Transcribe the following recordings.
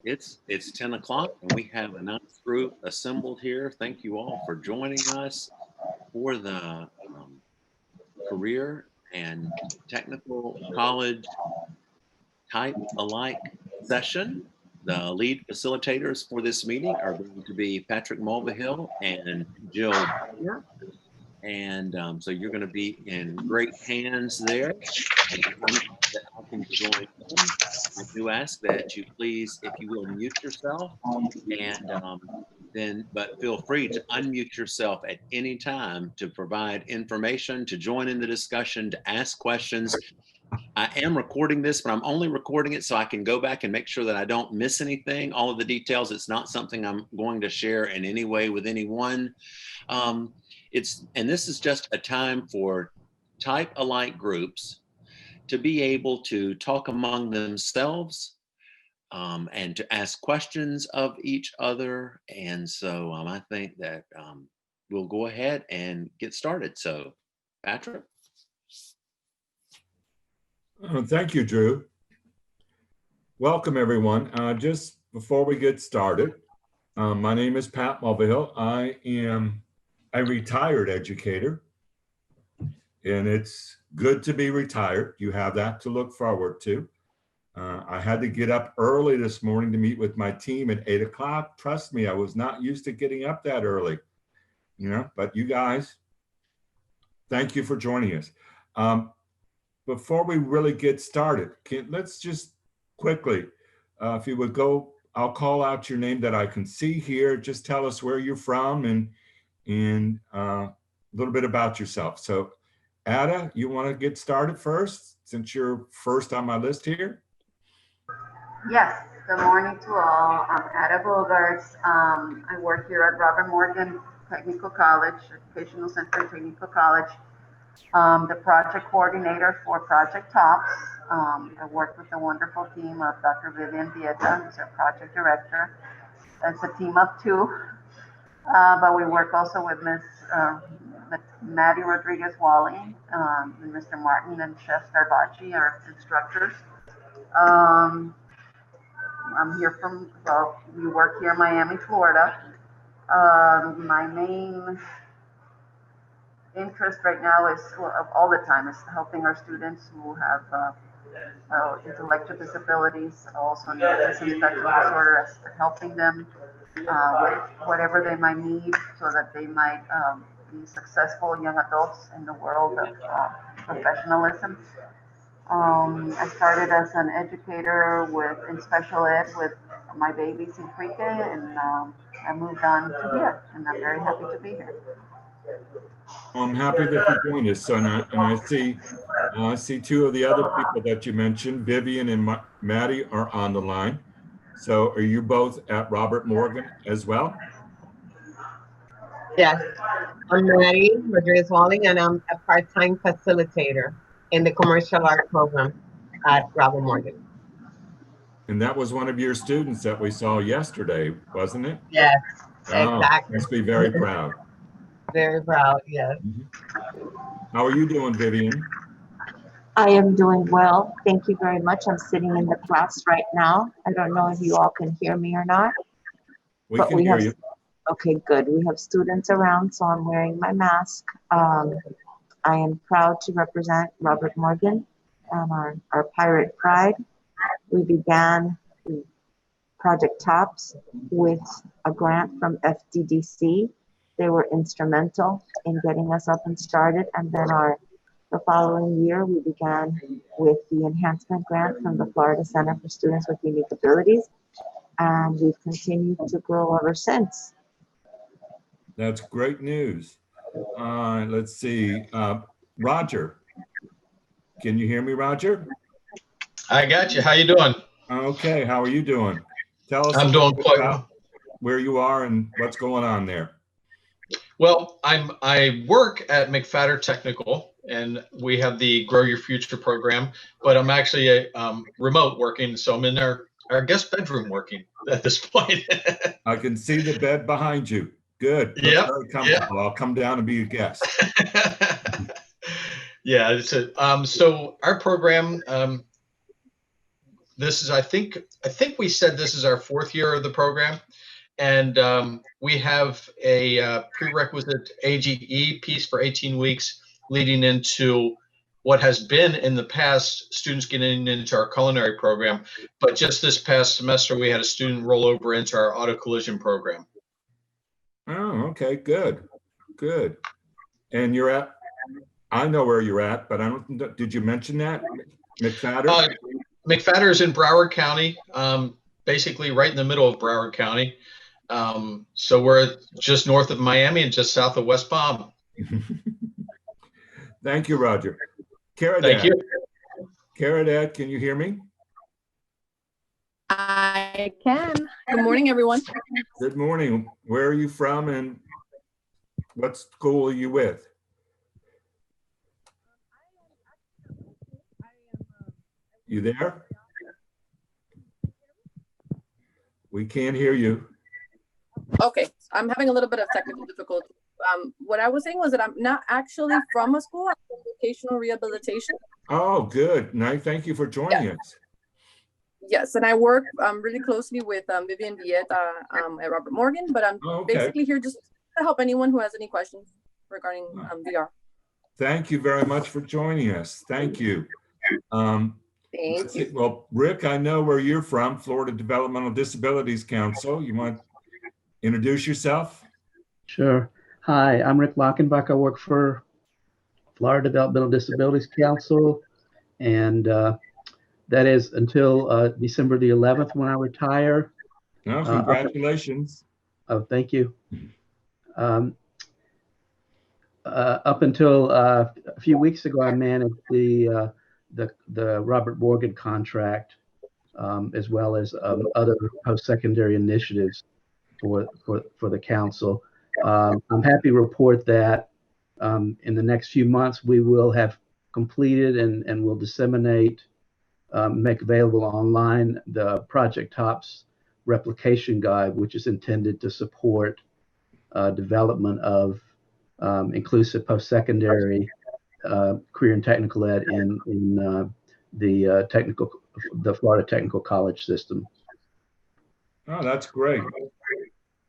It's 10 o'clock and we have a nice group assembled here. Thank you all for joining us for the career and technical college type alike session. The lead facilitators for this meeting are going to be Patrick Mulvihill and Jill Butler. And so you're going to be in great hands there. That I can join in. I do ask that you please, if you will, mute yourself and but feel free to unmute yourself at any time to provide information, to join in the discussion, to ask questions. I am recording this, but I'm only recording it so I can go back and make sure that I don't miss anything, all of the details. It's not something I'm going to share in any way with anyone. And this is just a time for type alike groups to be able to talk among themselves and to ask questions of each other. And so I think that we'll go ahead and get started. So, Patrick. Thank you, Drew. Welcome, everyone. Just before we get started, my name is Pat Mulvihill. I am a retired educator, and it's good to be retired. You have that to look forward to. I had to get up early this morning to meet with my team at 8 o'clock. Trust me, I was not used to getting up that early, but you guys, thank you for joining us. Before we really get started, let's just quickly, if you would go, I'll call out your name that I can see here. Just tell us where you're from and a little bit about yourself. So Ada, you want to get started first since you're first on my list here? Yes, good morning to all. I'm Ada Bogarts. I work here at Robert Morgan Technical College, Educational Center Technical College. The project coordinator for Project TOPS. I work with a wonderful team of Dr. Vivian Vieta, who's our project director. It's a team of two, but we work also with Ms. Maddie Rodriguez-Walling, and Mr. Martin and Chef Starbachi, our instructors. I'm here we work here in Miami, Florida. My main interest right now is, all the time, is helping our students who have intellectual disabilities, also autism spectrum disorder, helping them with whatever they might need so that they might be successful young adults in the world of professionalism. I started as an educator in special ed with my babies in pre-K, and I moved on to here, and I'm very happy to be here. I'm happy that you joined us. And I see two of the other people that you mentioned, Vivian and Maddie, are on the line. So are you both at Robert Morgan as well? Yes, I'm Maddie Rodriguez-Walling, and I'm a part-time facilitator in the commercial art program at Robert Morgan. And that was one of your students that we saw yesterday, wasn't it? Yes, exactly. Must be very proud. Very proud, yes. How are you doing, Vivian? I am doing well. Thank you very much. I'm sitting in the class right now. I don't know if you all can hear me or not. We can hear you. Okay, good. We have students around, so I'm wearing my mask. I am proud to represent Robert Morgan and our Pirate Pride. We began Project TOPS with a grant from FDDC. They were instrumental in getting us up and started. And then the following year, we began with the enhancement grant from the Florida Center for Students with Unique Abilities. And we've continued to grow ever since. That's great news. Let's see. Roger, can you hear me, Roger? I got you. How you doing? Okay, how are you doing? Tell us I'm doing quite well. Where you are and what's going on there. Well, I work at McFadder Technical, and we have the Grow Your Future program, but I'm actually remote working, so I'm in our guest bedroom working at this point. I can see the bed behind you. Good. Yeah. Very comfortable. Yep. I'll come down and be a guest. Yeah. So our program, this is, I think we said this is our 4th year of the program. And we have a prerequisite AGE piece for 18 weeks leading into what has been in the past students getting into our culinary program. But just this past semester, we had a student roll over into our auto collision program. Oh, okay, good, good. And you're at, I know where you're at, but I don't, did you mention that? McFadder? McFadder is in Broward County, basically right in the middle of Broward County. So we're just north of Miami and just south of West Palm. Thank you, Roger. Caridad. Thank you. Caridad, can you hear me? I can. Good morning, everyone. Good morning. Where are you from and what school are you with? You there? We can't hear you. Okay, I'm having a little bit of technical difficulty. What I was saying was that I'm not actually from a school. I'm from vocational rehabilitation. Oh, good. Now, thank you for joining us. Yes, and I work really closely with Vivian Vieta at Robert Morgan, but I'm basically here just to help anyone who has any questions regarding VR. Thank you very much for joining us. Thank you. Thank you. Well, Rick, I know where you're from, Florida Developmental Disabilities Council. You want to introduce yourself? Sure. Hi, I'm Rick Lockenbach. I work for Florida Developmental Disabilities Council, and that is until December the 11th when I retire. Oh, congratulations. Oh, thank you. Up until a few weeks ago, I managed the Robert Morgan contract, as well as other post-secondary initiatives for the council. I'm happy to report that in the next few months we will have completed and will disseminate, make available online the Project TOPS replication guide, which is intended to support development of inclusive post-secondary career and technical ed in the Florida Technical College system. Oh, that's great.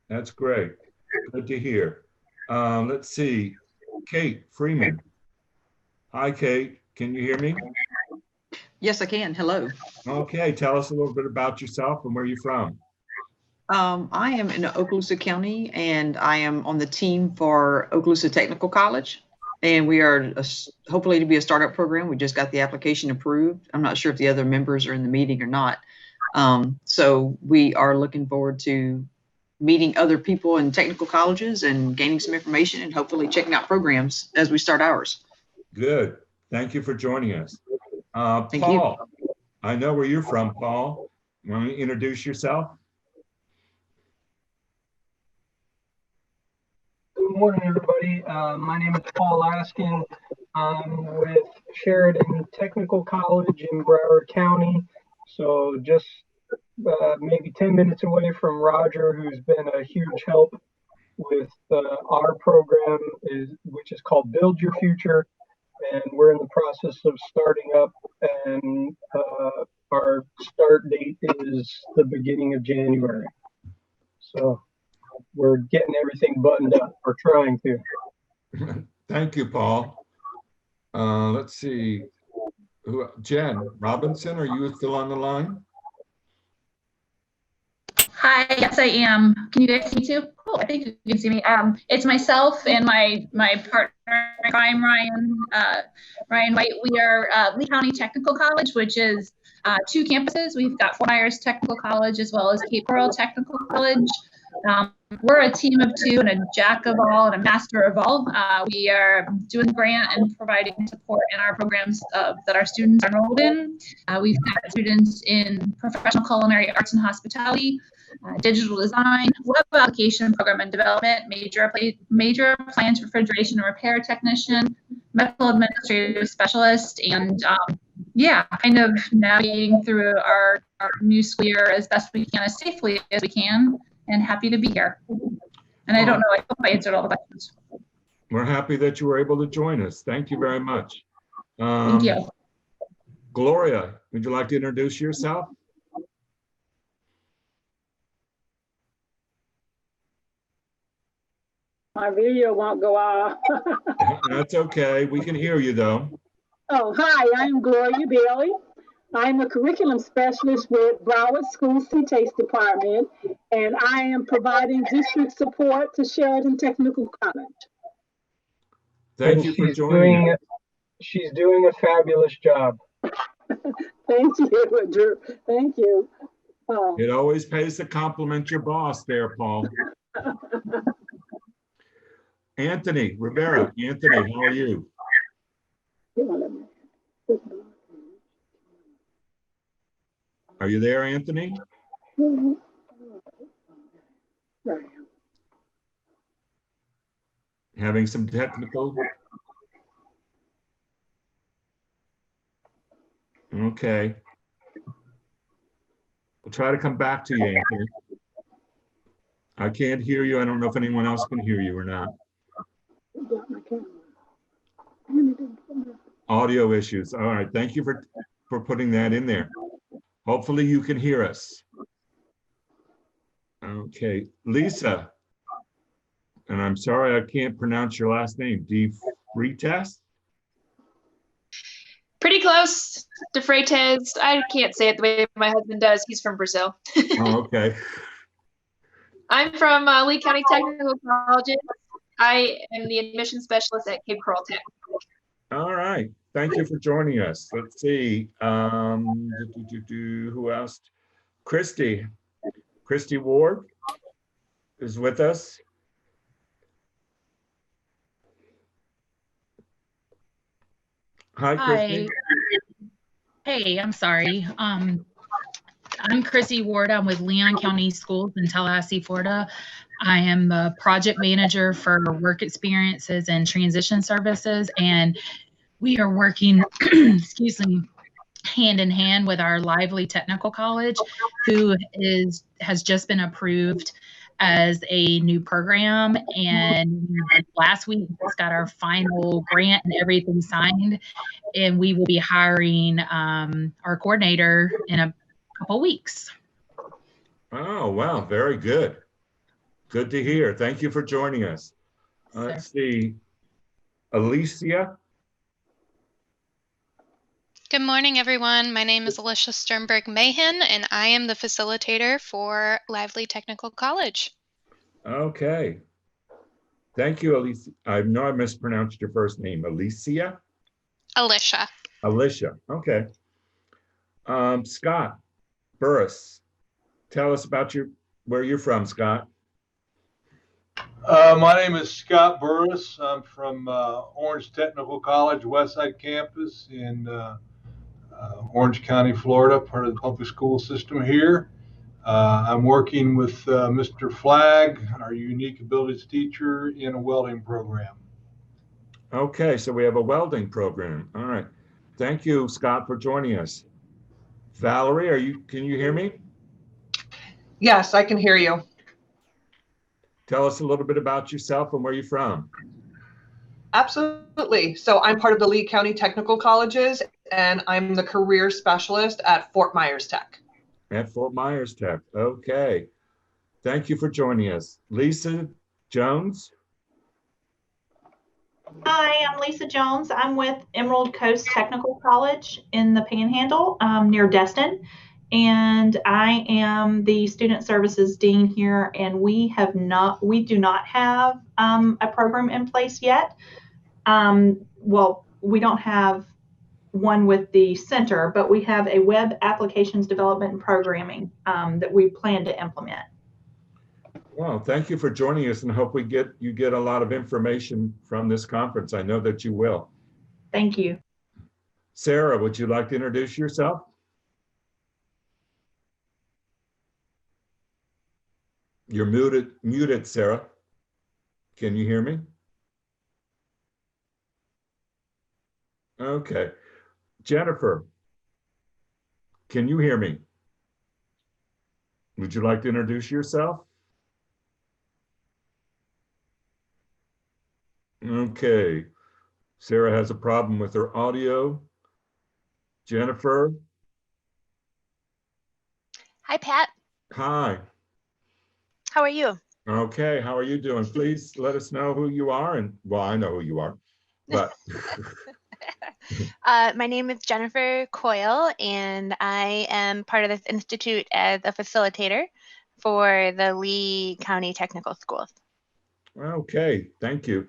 That's great. Good to hear. Let's see. Kate Freeman. Hi, Kate. Can you hear me? Yes, I can. Hello. Okay. Tell us a little bit about yourself and where you're from. I am in Okaloosa County, and I am on the team for Okaloosa Technical College. And we are hopefully to be a startup program. We just got the application approved. I'm not sure if the other members are in the meeting or not. So we are looking forward to meeting other people in technical colleges and gaining some information and hopefully checking out programs as we start ours. Good. Thank you for joining us. Thank Paul, you. I know where you're from, Paul. You want to introduce yourself? Good morning, everybody. My name is Paul Askin. I'm with Sheridan Technical College in Broward County. So just maybe 10 minutes away from Roger, who's been a huge help with our program, which is called Build Your Future. And we're in the process of starting up, and our start date is the beginning of January. So we're getting everything buttoned up. We're trying to. Thank you, Paul. Let's see. Jen Robinson, are you still on the line? Hi, yes, I am. Can you guys see me too? Cool, I think you can see me. It's myself and my partner in crime, Ryan White. We are Lee County Technical College, which is 2 campuses. We've got Fort Myers Technical College as well as Cape Coral Technical College. We're a team of 2 and a jack of all and a master of all. We are doing grant and providing support in our programs that our students are enrolled in. We've got students in professional culinary arts and hospitality, digital design, web application program and development, major appliance refrigeration and repair technician, medical administrative specialist, and yeah, kind of navigating through our new school year as best we can, as safely as we can, and happy to be here. And I don't know, I hope I answered all the questions. We're happy that you were able to join us. Thank you very much. Thank you. Gloria, would you like to introduce yourself? My video won't go off. That's okay. We can hear you though. Oh, hi, I'm Gloria Bailey. I'm a curriculum specialist with Broward School CTASE Department, and I am providing district support to Sheridan Technical College. Thank you for joining us. She's doing a fabulous job. Thank you, Drew. Thank you. It always pays to compliment your boss there, Paul. Anthony Rivera. Anthony, how are you? Are you there, Anthony? Having some technical. Okay. We'll try to come back to you, Anthony. I can't hear you. I don't know if anyone else can hear you or not. Audio issues. All right. Thank you for putting that in there. Hopefully you can hear us. Okay. Lisa. And I'm sorry I can't pronounce your last name. DeFreitas? Pretty close. De Freitas. I can't say it the way my husband does. He's from Brazil. Oh, okay. I'm from Lee County Technical College. I am the admission specialist at Cape Coral Tech. All right. Thank you for joining us. Let's see. Who else? Christy. Christy Ward is with us. Hi, Christy. Hey, I'm sorry. I'm Chrissy Ward. I'm with Leon County Schools in Tallahassee, Florida. I am the project manager for work experiences and transition services, and we are working, excuse me, hand in hand with our Lively Technical College, who has just been approved as a new program. And last week we just got our final grant and everything signed, and we will be hiring our coordinator in a couple weeks. Oh, wow. Very good. Good to hear. Thank you for joining us. Let's see. Alicia. Good morning, everyone. My name is Alicia Sternberg-Mahan, and I am the facilitator for Lively Technical College. Okay. Thank you, Alicia. I know I mispronounced your first name. Alicia? Alicia. Alicia. Okay. Scott Burris. Tell us about where you're from, Scott. My name is Scott Burris. I'm from Orange Technical College, Westside Campus in Orange County, Florida, part of the public school system here. I'm working with Mr. Flagg, our unique abilities teacher, in a welding program. Okay, so we have a welding program. All right. Thank you, Scott, for joining us. Valerie, can you hear me? Yes, I can hear you. Tell us a little bit about yourself and where you're from. Absolutely. So I'm part of the Lee County Technical Colleges, and I'm the career specialist at Fort Myers Tech. At Fort Myers Tech. Okay. Thank you for joining us. Lisa Jones. Hi, I'm Lisa Jones. I'm with Emerald Coast Technical College in the Panhandle near Destin. And I am the student services dean here, and we do not have a program in place yet. Well, we don't have one with the center, but we have a web applications development and programming that we plan to implement. Well, thank you for joining us, and hope you get a lot of information from this conference. I know that you will. Thank you. Sarah, would you like to introduce yourself? You're muted, Sarah. Can you hear me? Okay. Jennifer, can you hear me? Would you like to introduce yourself? Okay. Sarah has a problem with her audio. Jennifer? Hi, Pat. Hi. How are you? Okay, how are you doing? Please let us know who you are. And well, I know who you are, but. My name is Jennifer Coyle, and I am part of this institute as a facilitator for the Lee County Technical Schools. Okay, thank you.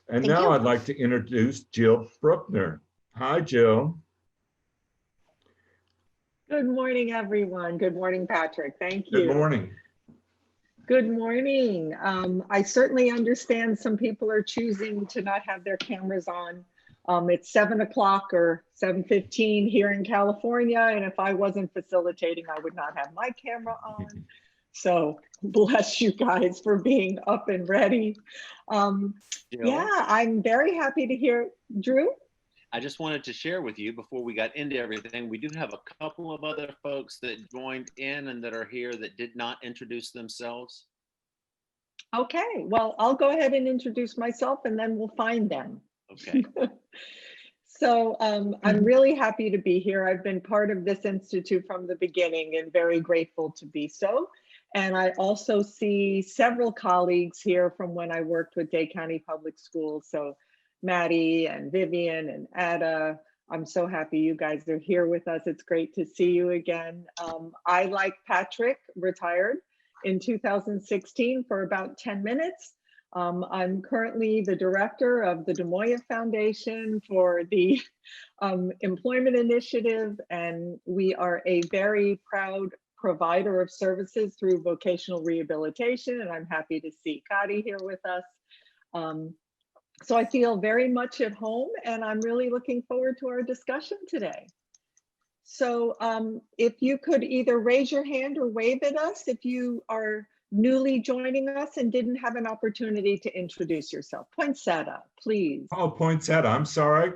And Thank now you. I'd like to introduce Jill Bruckner. Hi, Jill. Good morning, everyone. Good morning, Patrick. Thank you. Good morning. Good morning. I certainly understand some people are choosing to not have their cameras on. It's 7 o'clock or 7:15 here in California, and if I wasn't facilitating, I would not have my camera on. So bless you guys for being up and ready. Yeah, I'm very happy to hear. Drew? I just wanted to share with you before we got into everything, we do have a couple of other folks that joined in and that are here that did not introduce themselves. Okay, well, I'll go ahead and introduce myself and then we'll find them. Okay. So I'm really happy to be here. I've been part of this institute from the beginning and very grateful to be so. And I also see several colleagues here from when I worked with Dade County Public Schools. So Maddie and Vivian and Ada, I'm so happy you guys are here with us. It's great to see you again. I, like Patrick, retired in 2016 for about 10 minutes. I'm currently the director of the Des Moines Foundation for the Employment Initiative, and we are a very proud provider of services through vocational rehabilitation, and I'm happy to see Kadi here with us. So I feel very much at home, and I'm really looking forward to our discussion today. So if you could either raise your hand or wave at us if you are newly joining us and didn't have an opportunity to introduce yourself. Poinsettia, please. Oh, Poinsettia, I'm sorry.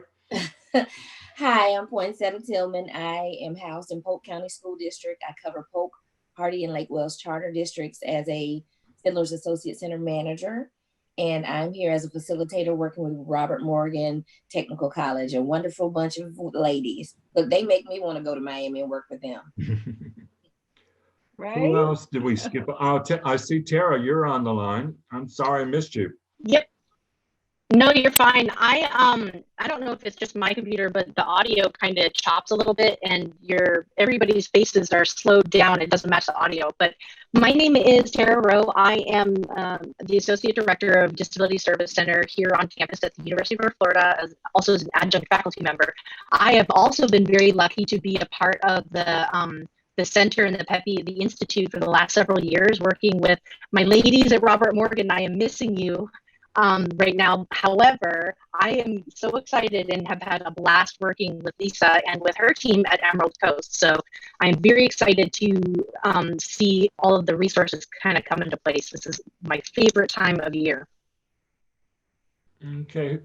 Hi, I'm Poinsettia Tillman. I am housed in Polk County School District. I cover Polk, Hardy, and Lake Wells Charter Districts as a Fiddler's Associate Center Manager. And I'm here as a facilitator working with Robert Morgan Technical College, a wonderful bunch of ladies. Look, they make me want to go to Miami and work with them. Right? Who else did we skip? Oh, I see Tara, you're on the line. I'm sorry I missed you. Yep. No, you're fine. I don't know if it's just my computer, but the audio kind of chops a little bit and everybody's faces are slowed down. It doesn't match the audio. But my name is Tara Rowe. I am the Associate Director of Disability Service Center here on campus at the University of Florida, also as an adjunct faculty member. I have also been very lucky to be a part of the center and the Institute for the last several years, working with my ladies at Robert Morgan. I am missing you right now. However, I am so excited and have had a blast working with Lisa and with her team at Emerald Coast. So I'm very excited to see all of the resources kind of come into place. This is my favorite time of year. Okay.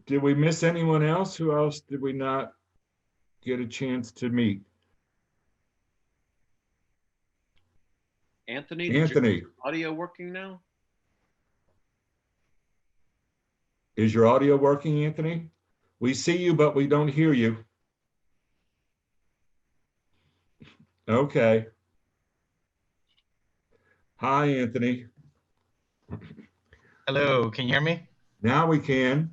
Did we miss anyone else? Who else did we not get a chance to meet? Anthony, Anthony. Is your audio working now? Is your audio working, Anthony? We see you, but we don't hear you. Okay. Hi, Anthony. Hello, can you hear me? Now we can.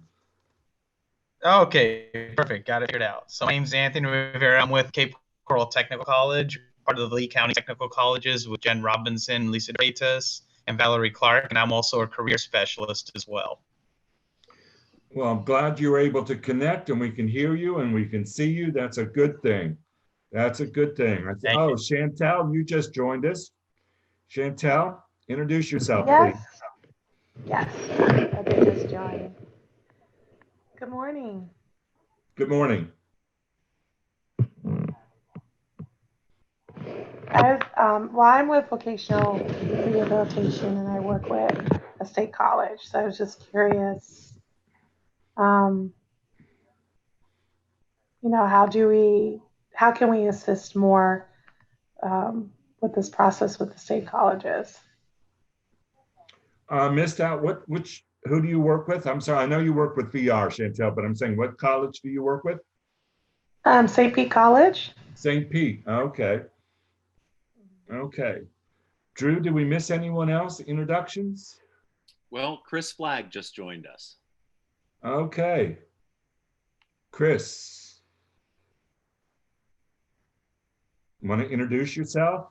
Okay, perfect. Got it figured out. So my name's Anthony Rivera. I'm with Cape Coral Technical College, part of the Lee County Technical Colleges with Jen Robinson, Lisa Dreitas, and Valerie Clark. And I'm also a career specialist as well. Well, I'm glad you were able to connect and we can hear you and we can see you. That's a good thing. That's a good thing. Oh, Chantel, you just joined us. Chantel, introduce yourself, please. Yes, I did just join. Good morning. Good morning. I'm with vocational rehabilitation and I work with a state college. So I was just curious, how can we assist more with this process with the state colleges? Missed out, who do you work with? I'm sorry, I know you work with VR, Chantel, but I'm saying what college do you work with? St. Pete College. St. Pete, okay. Okay. Drew, did we miss anyone else? Introductions? Well, Chris Flagg just joined us. Okay. Chris, want to introduce yourself?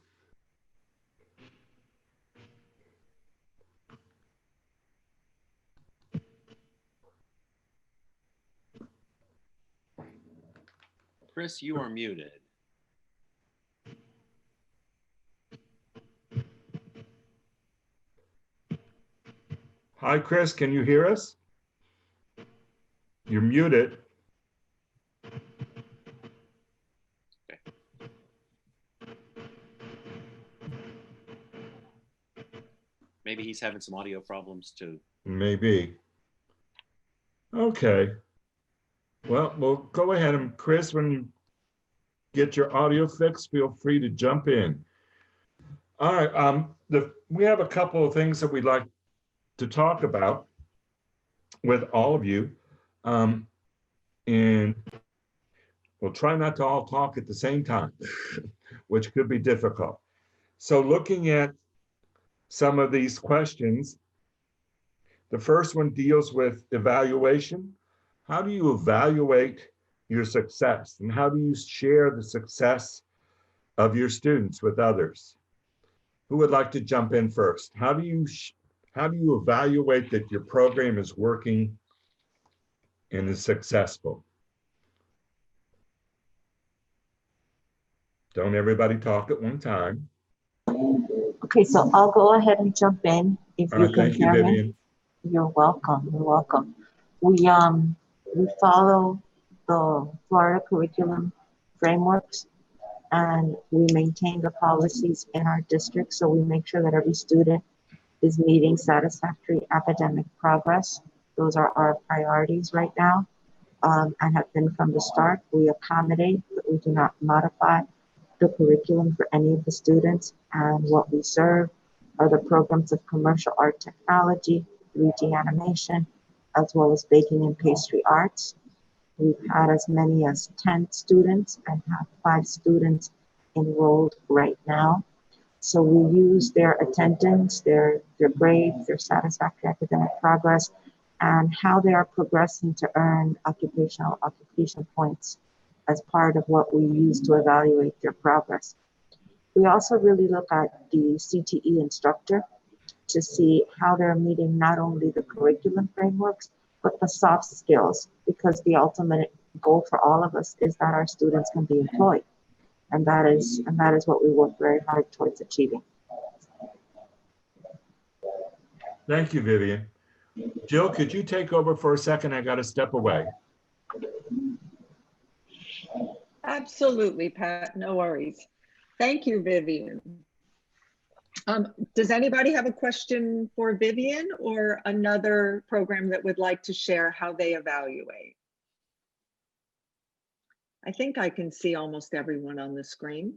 Chris, you are muted. Hi, Chris, can you hear us? You're muted. Okay. Maybe he's having some audio problems too. Maybe. Okay. Well, we'll go ahead and Chris, when you get your audio fixed, feel free to jump in. All right. We have a couple of things that we'd like to talk about with all of you. And we'll try not to all talk at the same time, which could be difficult. So looking at some of these questions, the first one deals with evaluation. How do you evaluate your success, and how do you share the success of your students with others? Who would like to jump in first? How do you evaluate that your program is working and is successful? Don't everybody talk at one time. Okay, so I'll go ahead and jump in if you can Thank you, hear Vivian. me. You're welcome. You're welcome. We follow the Florida curriculum frameworks, and we maintain the policies in our district, so we make sure that every student is meeting satisfactory academic progress. Those are our priorities right now, and have been from the start. We accommodate, but we do not modify the curriculum for any of the students, and what we serve are the programs of commercial art technology, 3D animation, as well as baking and pastry arts. We've had as many as 10 students and have 5 students enrolled right now. So we use their attendance, their grades, their satisfactory academic progress, and how they are progressing to earn occupational points as part of what we use to evaluate their progress. We also really look at the CTE instructor to see how they're meeting not only the curriculum frameworks, but the soft skills, because the ultimate goal for all of us is that our students can be employed. And that is what we work very hard towards achieving. Thank you, Vivian. Jill, could you take over for a second? I got to step away. Absolutely, Pat, no worries. Thank you, Vivian. Does anybody have a question for Vivian or another program that would like to share how they evaluate? I think I can see almost everyone on the screen.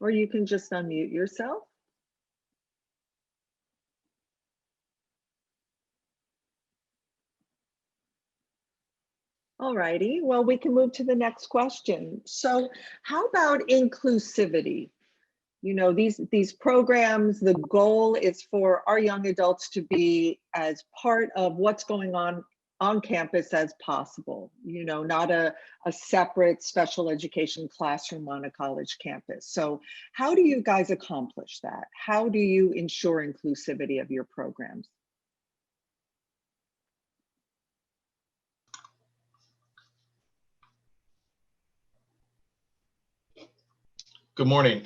Or you can just unmute yourself. All righty, well, we can move to the next question. So how about inclusivity? You know, these programs, the goal is for our young adults to be as part of what's going on campus as possible, you know, not a separate special education classroom on a college campus. So how do you guys accomplish that? How do you ensure inclusivity of your programs? Good morning.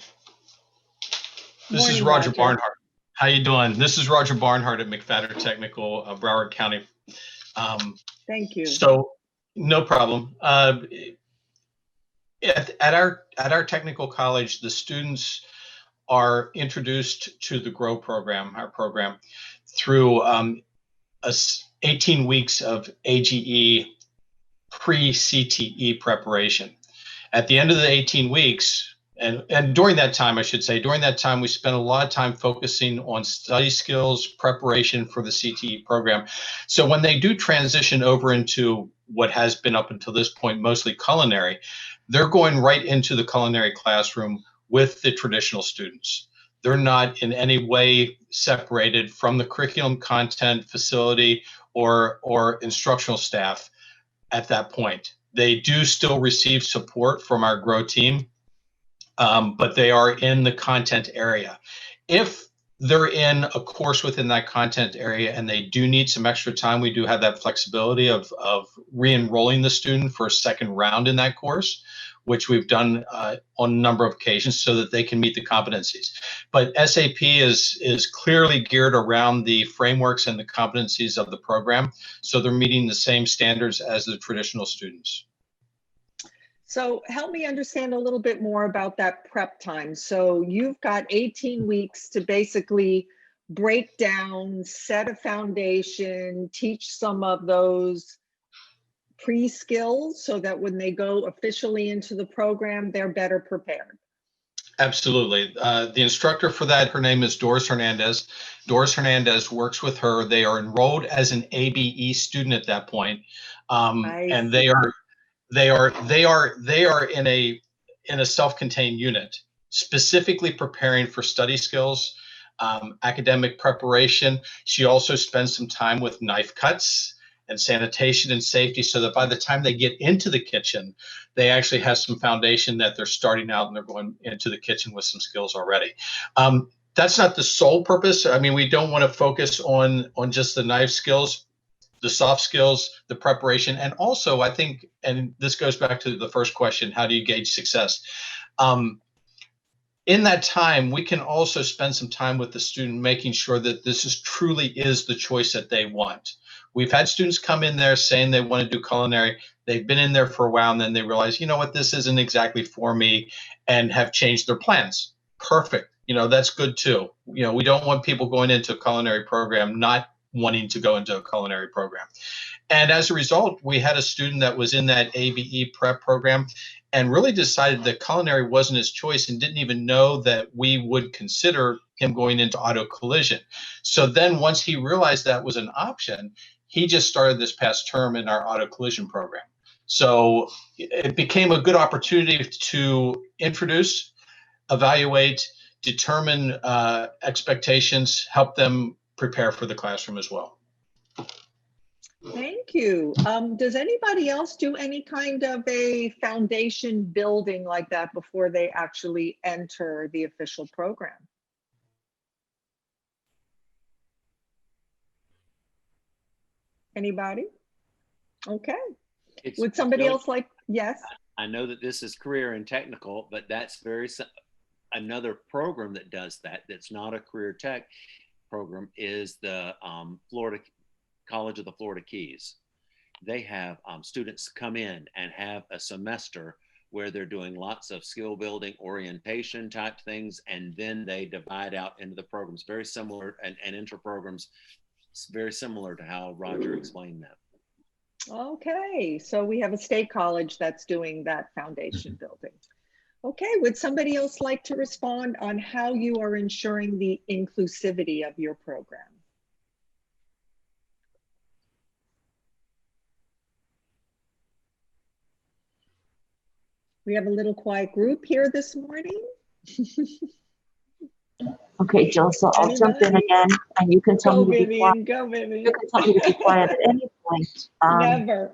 This is Roger Barnhart. How you doing? This is Roger Barnhart at McFadden Technical of Broward County. Thank you. So no problem. At our technical college, the students are introduced to the GROW program, our program, through 18 weeks of AGE pre-CTE preparation. At the end of the 18 weeks, and during that time, I should say, during that time, we spent a lot of time focusing on study skills, preparation for the CTE program. So when they do transition over into what has been up until this point, mostly culinary, they're going right into the culinary classroom with the traditional students. They're not in any way separated from the curriculum, content, facility, or instructional staff at that point. They do still receive support from our GROW team, but they are in the content area. If they're in a course within that content area and they do need some extra time, we do have that flexibility of re-enrolling the student for a second round in that course, which we've done on a number of occasions so that they can meet the competencies. But SAP is clearly geared around the frameworks and the competencies of the program, so they're meeting the same standards as the traditional students. So help me understand a little bit more about that prep time. So you've got 18 weeks to basically break down, set a foundation, teach some of those pre-skills so that when they go officially into the program, they're better prepared. Absolutely. The instructor for that, her name is Doris Hernandez. Doris Hernandez works with her. They are enrolled as an ABE student at that point. And they are in a self-contained unit, specifically preparing for study skills, academic preparation. She also spends some time with knife cuts and sanitation and safety, so that by the time they get into the kitchen, they actually have some foundation that they're starting out and they're going into the kitchen with some skills already. That's not the sole purpose. I mean, we don't want to focus on just the knife skills, the soft skills, the preparation, and also I think, and this goes back to the first question, how do you gauge success? In that time, we can also spend some time with the student, making sure that this truly is the choice that they want. We've had students come in there saying they want to do culinary. They've been in there for a while, and then they realize, you know what, this isn't exactly for me, and have changed their plans. Perfect. You know, that's good too. You know, we don't want people going into a culinary program not wanting to go into a culinary program. And as a result, we had a student that was in that ABE prep program and really decided that culinary wasn't his choice and didn't even know that we would consider him going into auto collision. So then once he realized that was an option, he just started this past term in our auto collision program. So it became a good opportunity to introduce, evaluate, determine expectations, help them prepare for the classroom as well. Thank you. Does anybody else do any kind of a foundation building like that before they actually enter the official program? Anybody? Okay. Would somebody else like, yes? I know that this is career and technical, but that's another program that does that. That's not a career tech program is the Florida College of the Florida Keys. They have students come in and have a semester where they're doing lots of skill building, orientation type things, and then they divide out into the programs, very similar, and inter programs. It's very similar to how Roger explained that. Okay, so we have a state college that's doing that foundation building. Okay, would somebody else like to respond on how you are ensuring the inclusivity of your program? We have a little quiet group here this morning. Okay, Jill, so I'll jump in again and you can tell me to be quiet. Go, Vivian. You can tell me to be quiet at any point. Never.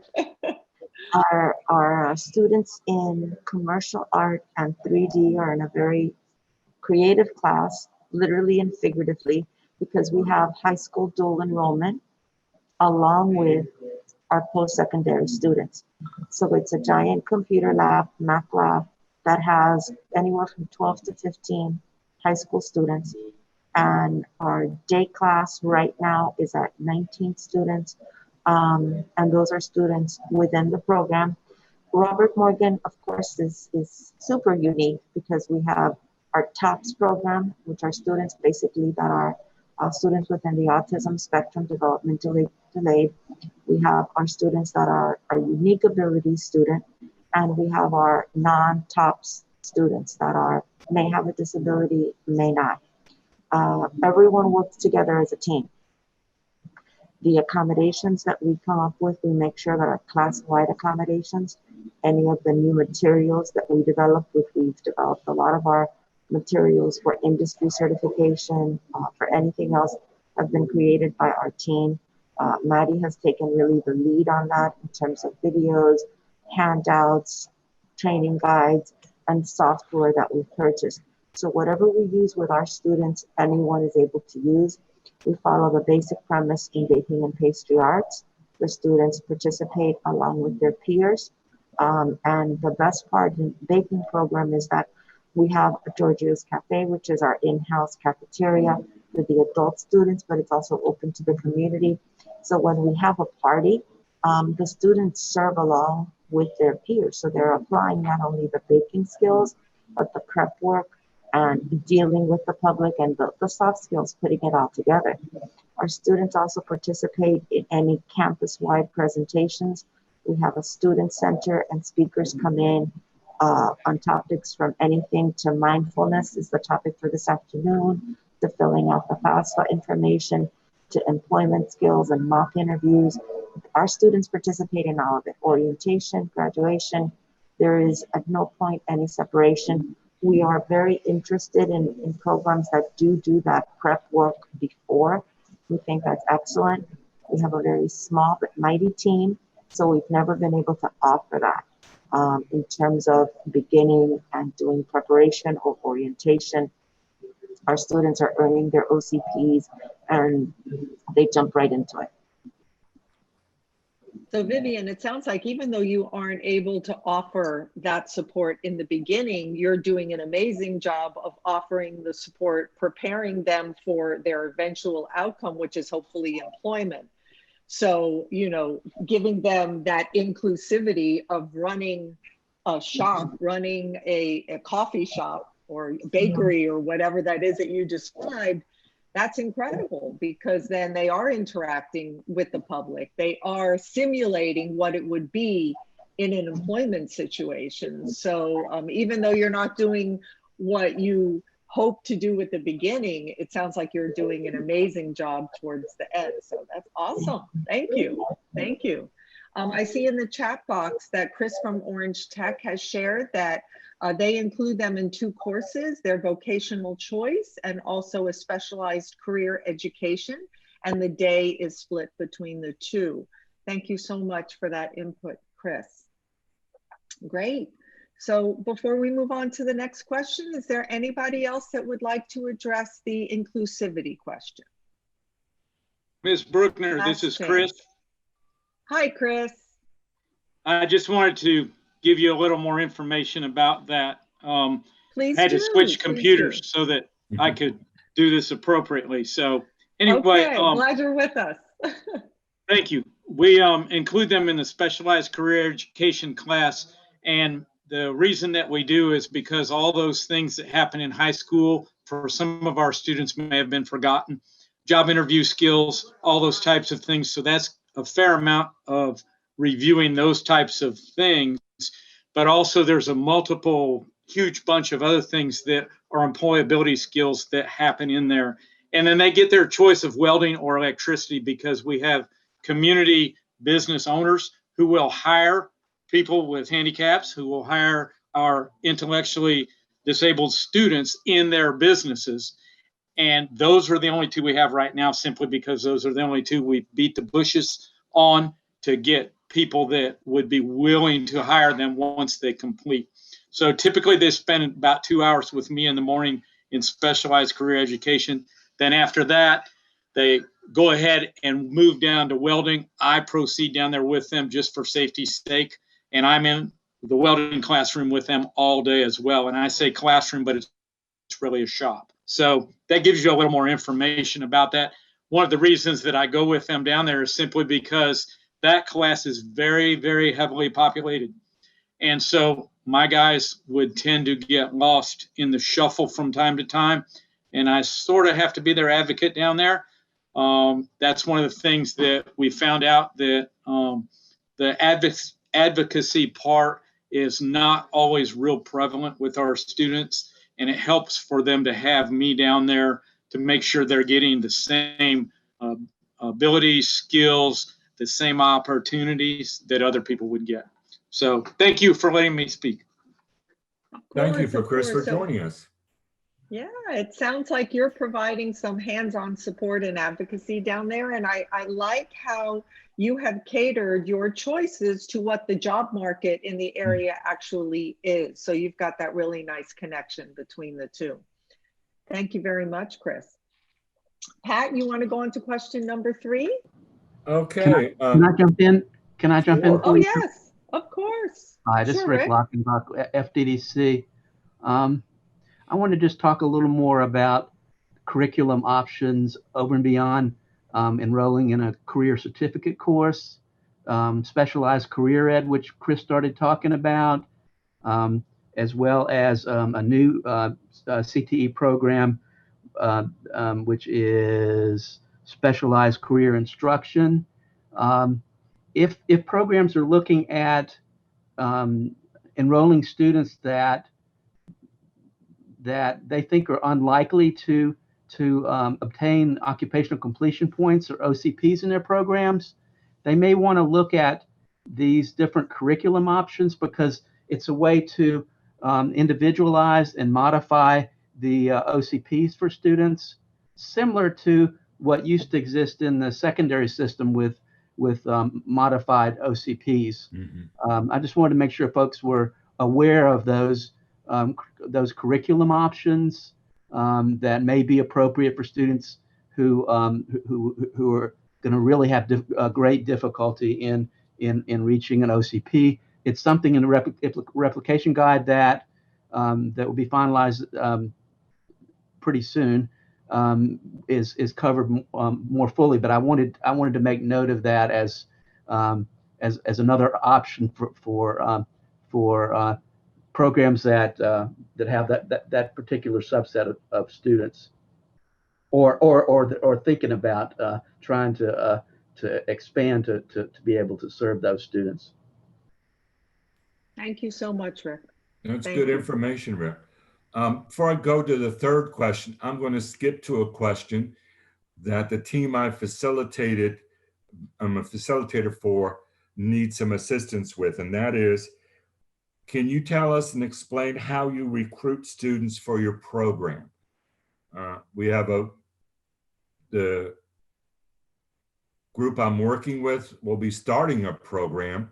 Our students in commercial art and 3D are in a very creative class, literally and figuratively, because we have high school dual enrollment along with our post-secondary students. So it's a giant computer lab, math lab, that has anywhere from 12 to 15 high school students. And our day class right now is at 19 students. And those are students within the program. Robert Morgan, of course, is super unique because we have our TOPS program, which are students basically that are students within the autism spectrum developmentally delayed. We have our students that are our unique ability student, and we have our non-TOPS students that may have a disability, may not. Everyone works together as a team. The accommodations that we come up with, we make sure that our class-wide accommodations, any of the new materials that we develop, which we've developed a lot of our materials for industry certification, for anything else have been created by our team. Maddie has taken really the lead on that in terms of videos, handouts, training guides, and software that we've purchased. So whatever we use with our students, anyone is able to use. We follow the basic premise in baking and pastry arts. The students participate along with their peers. And the best part in the baking program is that we have a Giorgio's Cafe, which is our in-house cafeteria for the adult students, but it's also open to the community. So when we have a party, the students serve along with their peers. So they're applying not only the baking skills, but the prep work and dealing with the public and the soft skills, putting it all together. Our students also participate in any campus-wide presentations. We have a student center and speakers come in on topics from anything to mindfulness is the topic for this afternoon, to filling out the FAFSA information, to employment skills and mock interviews. Our students participate in all of it, orientation, graduation. There is at no point any separation. We are very interested in programs that do that prep work before. We think that's excellent. We have a very small but mighty team, so we've never been able to offer that in terms of beginning and doing preparation or orientation. Our students are earning their OCPs and they jump right into it. So Vivian, it sounds like even though you aren't able to offer that support in the beginning, you're doing an amazing job of offering the support, preparing them for their eventual outcome, which is hopefully employment. So, you know, giving them that inclusivity of running a shop, running a coffee shop or bakery or whatever that is that you described, that's incredible, because then they are interacting with the public. They are simulating what it would be in an employment situation. So even though you're not doing what you hope to do at the beginning, it sounds like you're doing an amazing job towards the end. So that's awesome. Thank you. Thank you. I see in the chat box that Chris from Orange Tech has shared that they include them in 2 courses, their vocational choice and also a specialized career education. And the day is split between the 2. Thank you so much for that input, Chris. Great. So before we move on to the next question, is there anybody else that would like to address the inclusivity question? Ms. Bruckner, this is Chris. Hi, Chris. I just wanted to give you a little more information about that. Please had do. to switch computers so that I could do this appropriately. So anyway, okay, glad you're with us. Thank you. We include them in the specialized career education class, and the reason that we do is because all those things that happen in high school for some of our students may have been forgotten. Job interview skills, all those types of things. So that's a fair amount of reviewing those types of things, but also there's a huge bunch of other things that are employability skills that happen in there. And then they get their choice of welding or electricity, because we have community business owners who will hire people with handicaps, who will hire our intellectually disabled students in their businesses. And those are the only 2 we have right now, simply because those are the only 2 we beat the bushes on to get people that would be willing to hire them once they complete. So typically they spend about 2 hours with me in the morning in specialized career education. Then after that, they go ahead and move down to welding. I proceed down there with them just for safety's sake. And I'm in the welding classroom with them all day as well. And I say classroom, but it's really a shop. So that gives you a little more information about that. One of the reasons that I go with them down there is simply because that class is very, very heavily populated. And so my guys would tend to get lost in the shuffle from time to time. And I sort of have to be their advocate down there. That's one of the things that we found out, that the advocacy part is not always real prevalent with our students. And it helps for them to have me down there to make sure they're getting the same abilities, skills, the same opportunities that other people would get. So thank you for letting me speak. Thank you, Chris, for joining us. Yeah, it sounds like you're providing some hands-on support and advocacy down there. And I like how you have catered your choices to what the job market in the area actually is. So you've got that really nice connection between the two. Thank you very much, Chris. Pat, you want to go on to question number 3? Okay. Can I jump in? Can I jump in? Oh, yes, of course. Hi, this is Rick Lockenbach, FDDC. I want to just talk a little more about curriculum options over and beyond enrolling in a career certificate course, specialized career ed, which Chris started talking about, as well as a new CTE program, which is specialized career instruction. If programs are looking at enrolling students that they think are unlikely to obtain occupational completion points or OCPs in their programs, they may want to look at these different curriculum options, because it's a way to individualize and modify the OCPs for students, similar to what used to exist in the secondary system with modified OCPs. I just wanted to make sure folks were aware of those curriculum options that may be appropriate for students who are going to really have great difficulty in reaching an OCP. It's something in the replication guide that will be finalized pretty soon, is covered more fully. But I wanted to make note of that as another option for programs that have that particular subset of students, or thinking about trying to expand to be able to serve those students. Thank you so much, Rick. That's good information, Rick. Before I go to the third question, I'm going to skip to a question that the team I'm a facilitator for, needs some assistance with, and that is, can you tell us and explain how you recruit students for your program? We have the group I'm working with will be starting a program.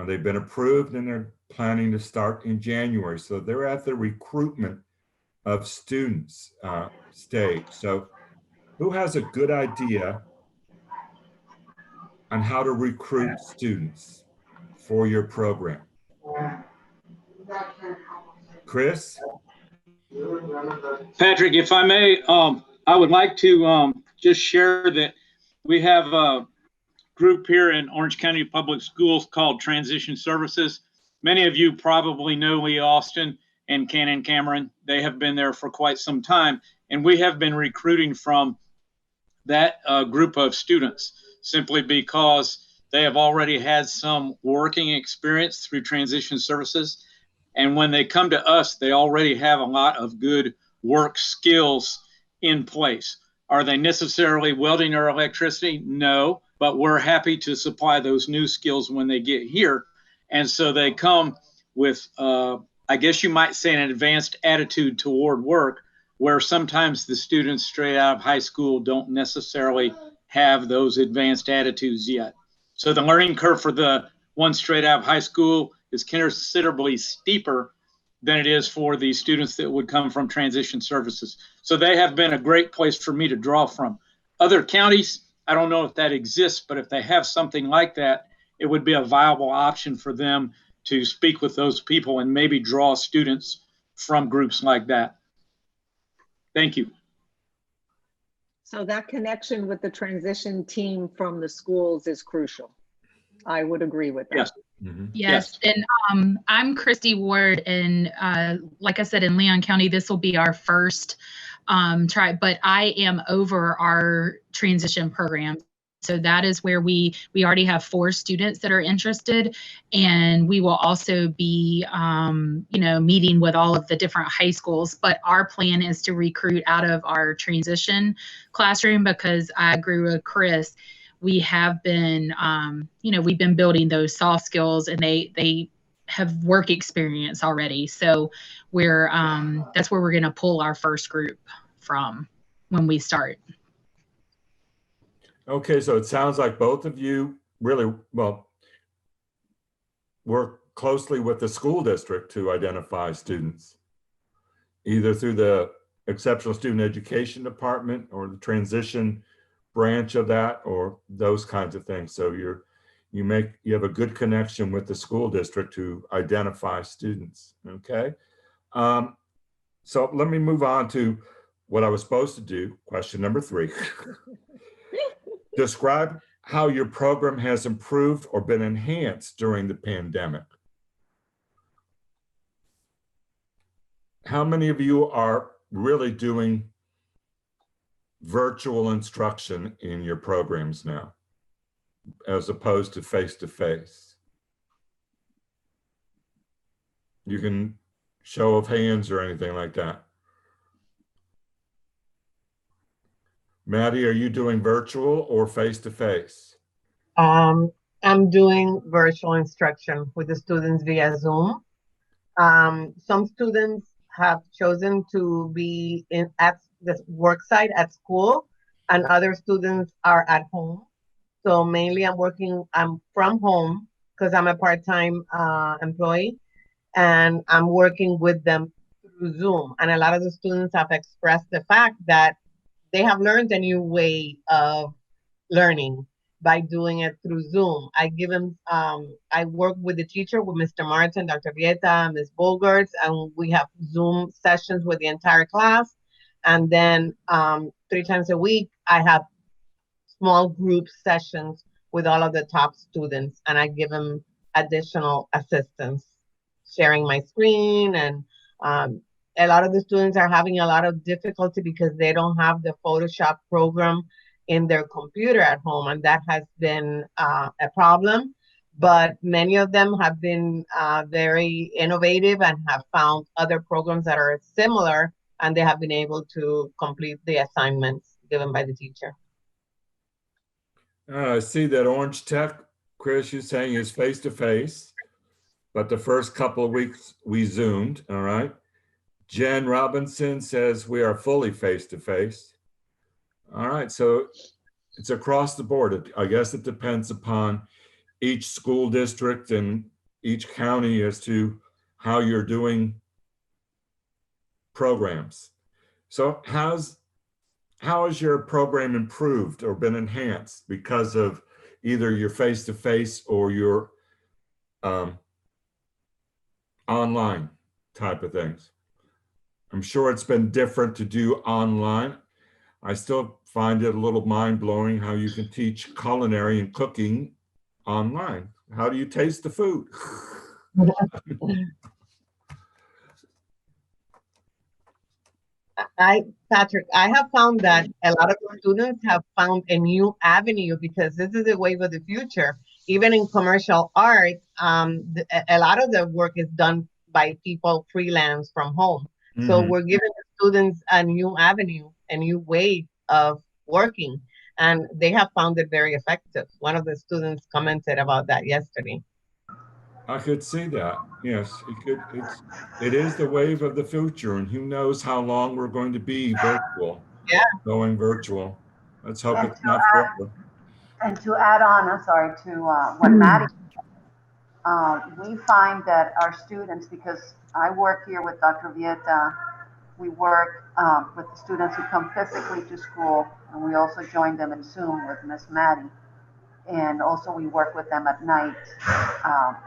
They've been approved and they're planning to start in January. So they're at the recruitment of students stage. So who has a good idea on how to recruit students for your program? Chris? Patrick, if I may, I would like to just share that we have a group here in Orange County Public Schools called Transition Services. Many of you probably know Lee Austin and Cannon Cameron. They have been there for quite some time, and we have been recruiting from that group of students simply because they have already had some working experience through Transition Services. And when they come to us, they already have a lot of good work skills in place. Are they necessarily welding or electricity? No, but we're happy to supply those new skills when they get here. And so they come with, I guess you might say, an advanced attitude toward work, where sometimes the students straight out of high school don't necessarily have those advanced attitudes yet. So the learning curve for the one straight out of high school is considerably steeper than it is for the students that would come from Transition Services. So they have been a great place for me to draw from. Other counties, I don't know if that exists, but if they have something like that, it would be a viable option for them to speak with those people and maybe draw students from groups like that. Thank you. So that connection with the transition team from the schools is crucial. I would agree with that. Yes. Yes, and I'm Christy Ward, and like I said, in Leon County, this will be our first try, but I am over our transition program. So that is where we already have 4 students that are interested, and we will also be, meeting with all of the different high schools. But our plan is to recruit out of our transition classroom, because I agree with Chris. We have been, we've been building those soft skills, and they have work experience already. So we're that's where we're going to pull our first group from when we start. Okay, so it sounds like both of you really, well, work closely with the school district to identify students, either through the Exceptional Student Education Department or the transition branch of that, or those kinds of things. So you have a good connection with the school district to identify students. Okay. So let me move on to what I was supposed to do. Question number 3. Describe how your program has improved or been enhanced during the pandemic. How many of you are really doing virtual instruction in your programs now, as opposed to face-to-face? You can show of hands or anything like that. Maddie, are you doing virtual or face-to-face? I'm doing virtual instruction with the students via Zoom. Some students have chosen to be at the work site at school, and other students are at home. So mainly I'm from home because I'm a part-time employee, and I'm working with them through Zoom. And a lot of the students have expressed the fact that they have learned a new way of learning by doing it through Zoom. I give them, I work with the teacher, with Mr. Martin, Dr. Vieta, Ms. Bogarts, and we have Zoom sessions with the entire class. And then 3 times a week, I have small group sessions with all of the top students, and I give them additional assistance, sharing my screen. And a lot of the students are having a lot of difficulty because they don't have the Photoshop program in their computer at home, and that has been a problem. But many of them have been very innovative and have found other programs that are similar, and they have been able to complete the assignments given by the teacher. I see that Orange Tech, Chris, you're saying is face-to-face, but the first couple of weeks we Zoomed, all right? Jen Robinson says we are fully face-to-face. All right, so it's across the board. I guess it depends upon each school district and each county as to how you're doing programs. So how has your program improved or been enhanced because of either your face-to-face or your online type of things? I'm sure it's been different to do online. I still find it a little mind-blowing how you can teach culinary and cooking online. How do you taste the food? Patrick, I have found that a lot of students have found a new avenue because this is the wave of the future. Even in commercial art, a lot of the work is done by people freelance from home. Mm-hmm. So we're giving the students a new avenue, a new way of working, and they have found it very effective. One of the students commented about that yesterday. I could see that. Yes, it is the wave of the future, and who knows how long we're going to be virtual. Yeah, going virtual. Let's hope it's not forever. And to add on, I'm sorry, to what Maddie said, we find that our students, because I work here with Dr. Vieta, we work with the students who come physically to school, and we also join them in Zoom with Miss Maddie. And also we work with them at night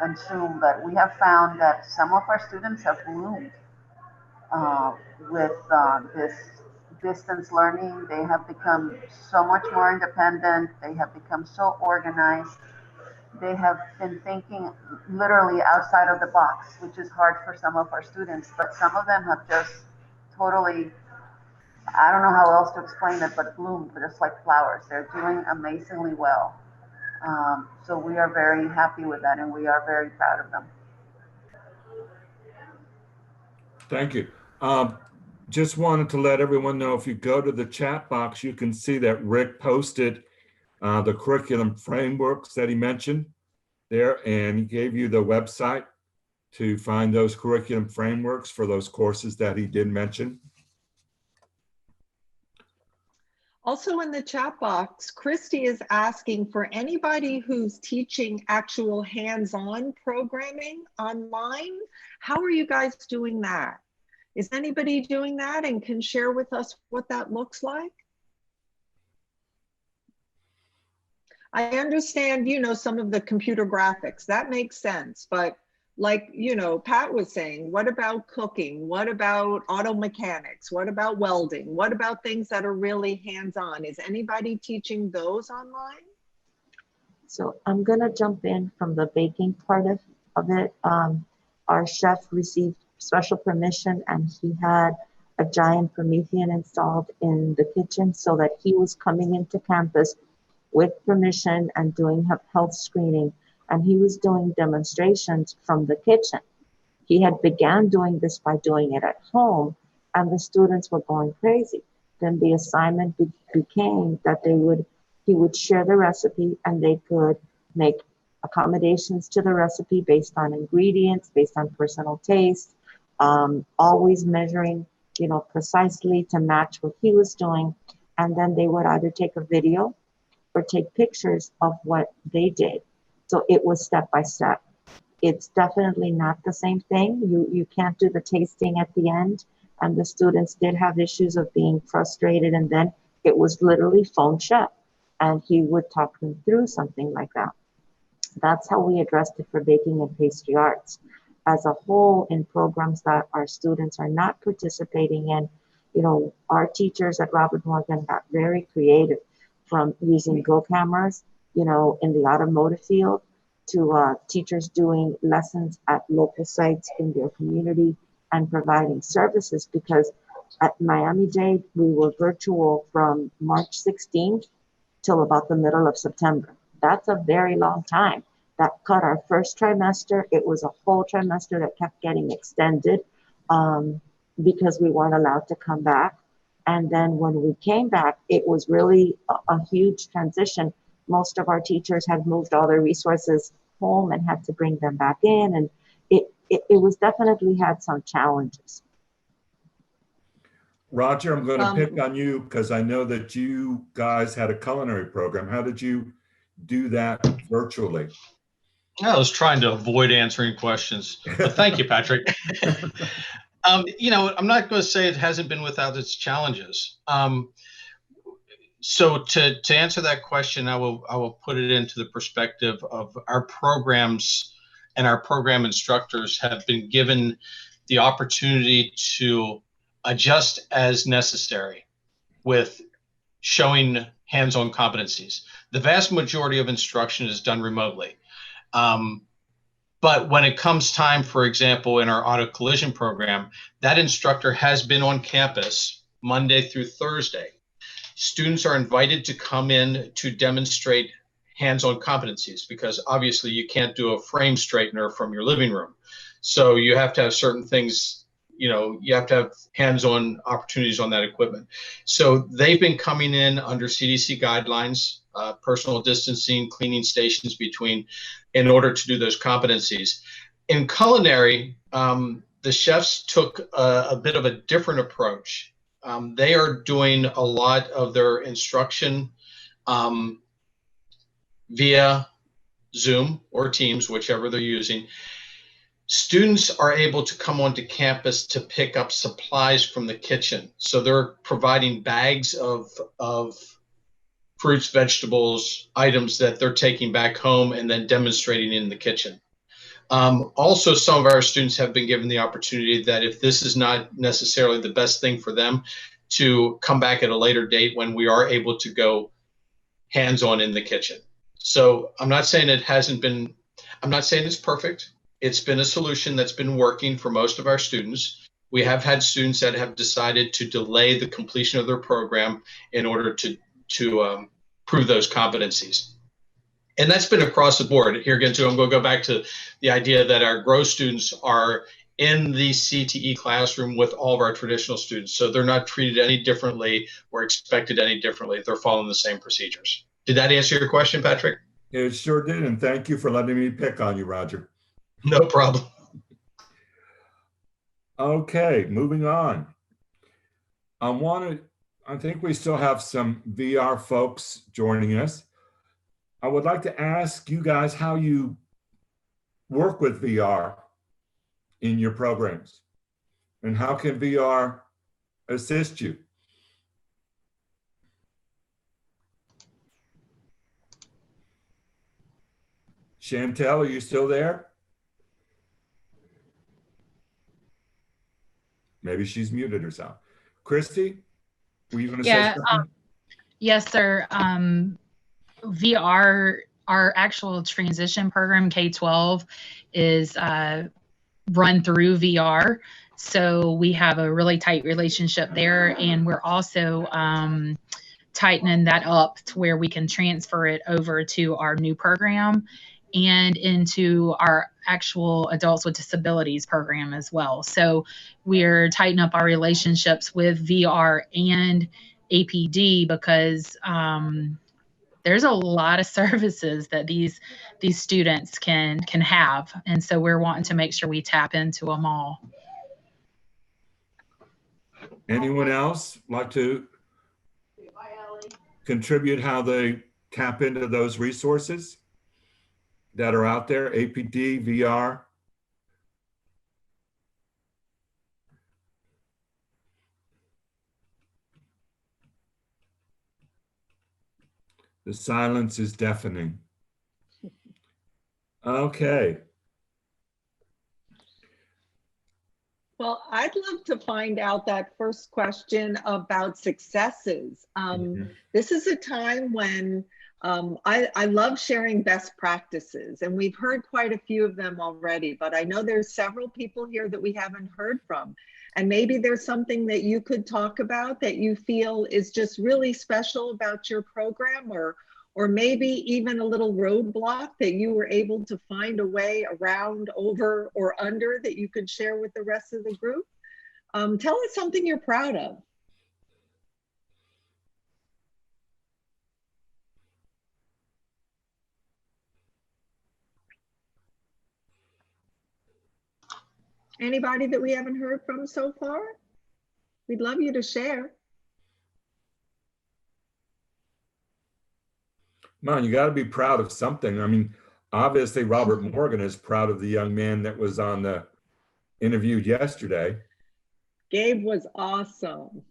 on Zoom, but we have found that some of our students have bloomed with this distance learning. They have become so much more independent. They have become so organized. They have been thinking literally outside of the box, which is hard for some of our students, but some of them have just totally, I don't know how else to explain it, but bloomed just like flowers. They're doing amazingly well. So we are very happy with that, and we are very proud of them. Thank you. Just wanted to let everyone know, if you go to the chat box, you can see that Rick posted the curriculum frameworks that he mentioned there, and he gave you the website to find those curriculum frameworks for those courses that he did mention. Also in the chat box, Christy is asking for anybody who's teaching actual hands-on programming online. How are you guys doing that? Is anybody doing that and can share with us what that looks like? I understand, you know, some of the computer graphics, that makes sense, but like, you know, Pat was saying, what about cooking? What about auto mechanics? What about welding? What about things that are really hands-on? Is anybody teaching those online? So I'm gonna jump in from the baking part of it. Our chef received special permission and he had a giant Promethean installed in the kitchen so that he was coming into campus with permission and doing health screening. And he was doing demonstrations from the kitchen. He had began doing this by doing it at home and the students were going crazy. Then the assignment became that he would share the recipe and they could make accommodations to the recipe based on ingredients, based on personal taste, always measuring, you know, precisely to match what he was doing. And then they would either take a video or take pictures of what they did. So it was step by step. It's definitely not the same thing. You can't do the tasting at the end. And the students did have issues of being frustrated. And then it was literally phone chef. And he would talk them through something like that. That's how we addressed it for baking and pastry arts. As a whole, in programs that our students are not participating in, you know, our teachers at Robert Morgan got very creative, from using Go cameras, you know, in the automotive field, to teachers doing lessons at local sites in their community and providing services, because at Miami-Dade, we were virtual from March 16th till about the middle of September. That's a very long time. That cut our first trimester. It was a whole trimester that kept getting extended because we weren't allowed to come back. And then when we came back, it was really a huge transition. Most of our teachers had moved all their resources home and had to bring them back in. And it was definitely had some challenges. Roger, I'm going to pick on you because I know that you guys had a culinary program. How did you do that virtually? I was trying to avoid answering questions, but thank you, Patrick. You know, I'm not going to say it hasn't been without its challenges. So to answer that question, I will put it into the perspective of our programs, and our program instructors have been given the opportunity to adjust as necessary with showing hands-on competencies. The vast majority of instruction is done remotely. But when it comes time, for example, in our auto collision program, that instructor has been on campus Monday through Thursday. Students are invited to come in to demonstrate hands-on competencies, because obviously you can't do a frame straightener from your living room. So you have to have certain things, you know, you have to have hands-on opportunities on that equipment. So they've been coming in under CDC guidelines, personal distancing, cleaning stations between, in order to do those competencies. In culinary, the chefs took a bit of a different approach. They are doing a lot of their instruction via Zoom or Teams, whichever they're using. Students are able to come onto campus to pick up supplies from the kitchen. So they're providing bags of fruits, vegetables, items that they're taking back home and then demonstrating in the kitchen. Also, some of our students have been given the opportunity that if this is not necessarily the best thing for them, to come back at a later date when we are able to go hands-on in the kitchen. So I'm not saying it hasn't been, I'm not saying it's perfect. It's been a solution that's been working for most of our students. We have had students that have decided to delay the completion of their program in order to prove those competencies. And that's been across the board. Here again, too, I'm going to go back to the idea that our GROW students are in the CTE classroom with all of our traditional students. So they're not treated any differently or expected any differently. They're following the same procedures. Did that answer your question, Patrick? It sure did. And thank you for letting me pick on you, Roger. No problem. Okay, moving on. I think we still have some VR folks joining us. I would like to ask you guys how you work with VR in your programs and how can VR assist you? Chantel, are you still there? Maybe she's muted herself. Christy, were you going to say something? Yes, sir. VR, our actual transition program, K-12, is run through VR. So we have a really tight relationship there. And we're also tightening that up to where we can transfer it over to our new program and into our actual adults with disabilities program as well. So we're tightening up our relationships with VR and APD because there's a lot of services that these students can have, and so we're wanting to make sure we tap into them all. Anyone else like to contribute how they tap into those resources that are out there, APD, VR? The silence is deafening. Okay. Well, I'd love to find out that first question about successes. This is a time when I love sharing best practices, and we've heard quite a few of them already, but I know there's several people here that we haven't heard from. And maybe there's something that you could talk about that you feel is just really special about your program, or maybe even a little roadblock that you were able to find a way around, over, or under that you could share with the rest of the group. Tell us something you're proud of. Anybody that we haven't heard from so far? We'd love you to share. Man, you got to be proud of something. I mean, obviously Robert Morgan is proud of the young man that was on the interviewed yesterday. Gabe was awesome.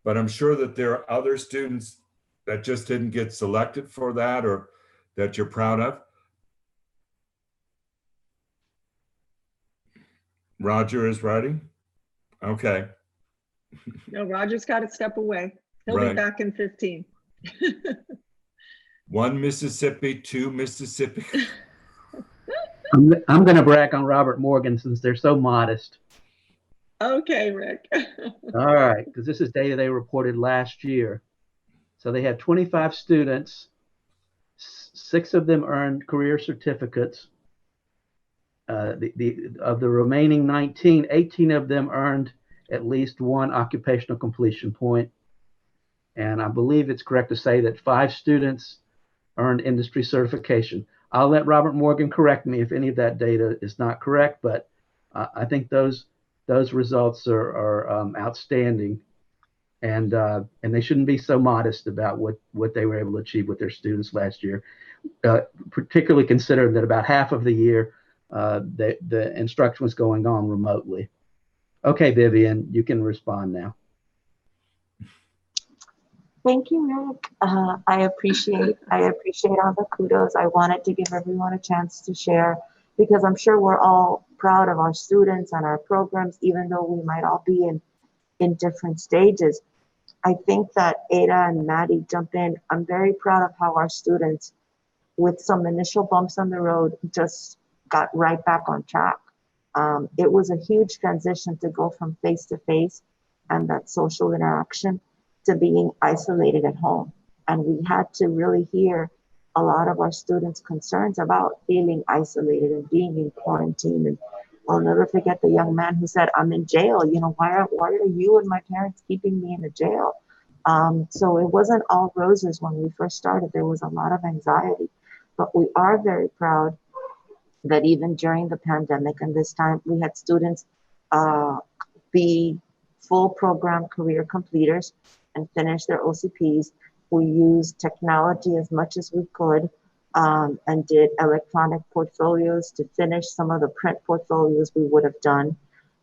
But I'm sure that there are other students that just didn't get selected for that or that you're proud of. Roger is writing. Okay. No, Roger's got to step away. He'll be back in 15. 1 Mississippi, 2 Mississippi. I'm going to brag on Robert Morgan since they're so modest. Okay, Rick. All right, because this is data they reported last year. So they had 25 students. 6 of them earned career certificates. Of the remaining 19, 18 of them earned at least 1 occupational completion point. And I believe it's correct to say that 5 students earned industry certification. I'll let Robert Morgan correct me if any of that data is not correct, but I think those results are outstanding, and they shouldn't be so modest about what they were able to achieve with their students last year, particularly considering that about half of the year the instruction was going on remotely. Okay, Vivian, you can respond now. Thank you, Rick. I appreciate all the kudos. I wanted to give everyone a chance to share because I'm sure we're all proud of our students and our programs, even though we might all be in different stages. I think that Ada and Maddie jump in. I'm very proud of how our students, with some initial bumps on the road, just got right back on track. It was a huge transition to go from face-to-face and that social interaction to being isolated at home. And we had to really hear a lot of our students' concerns about feeling isolated and being in quarantine. And I'll never forget the young man who said, I'm in jail. You know, why are you and my parents keeping me in a jail? So it wasn't all roses when we first started. There was a lot of anxiety, but we are very proud that even during the pandemic and this time, we had students be full program career completers and finish their OCPs. We used technology as much as we could and did electronic portfolios to finish some of the print portfolios we would have done.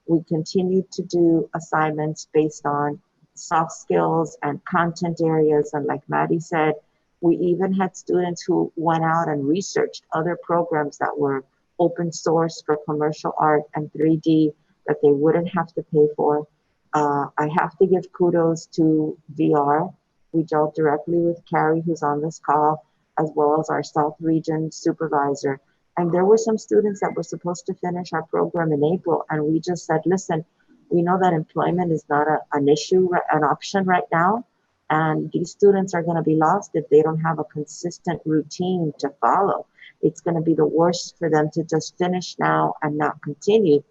We continued to do assignments based on soft skills and content areas. And like Maddie said, we even had students who went out and researched other programs that were open source for commercial art and 3D that they wouldn't have to pay for. I have to give kudos to VR. We dealt directly with Carrie, who's on this call, as well as our South Region supervisor. And there were some students that were supposed to finish our program in April, and we just said, listen, we know that employment is not an issue, an option right now, and these students are going to be lost if they don't have a consistent routine to follow. It's going to be the worst for them to just finish now and not continue.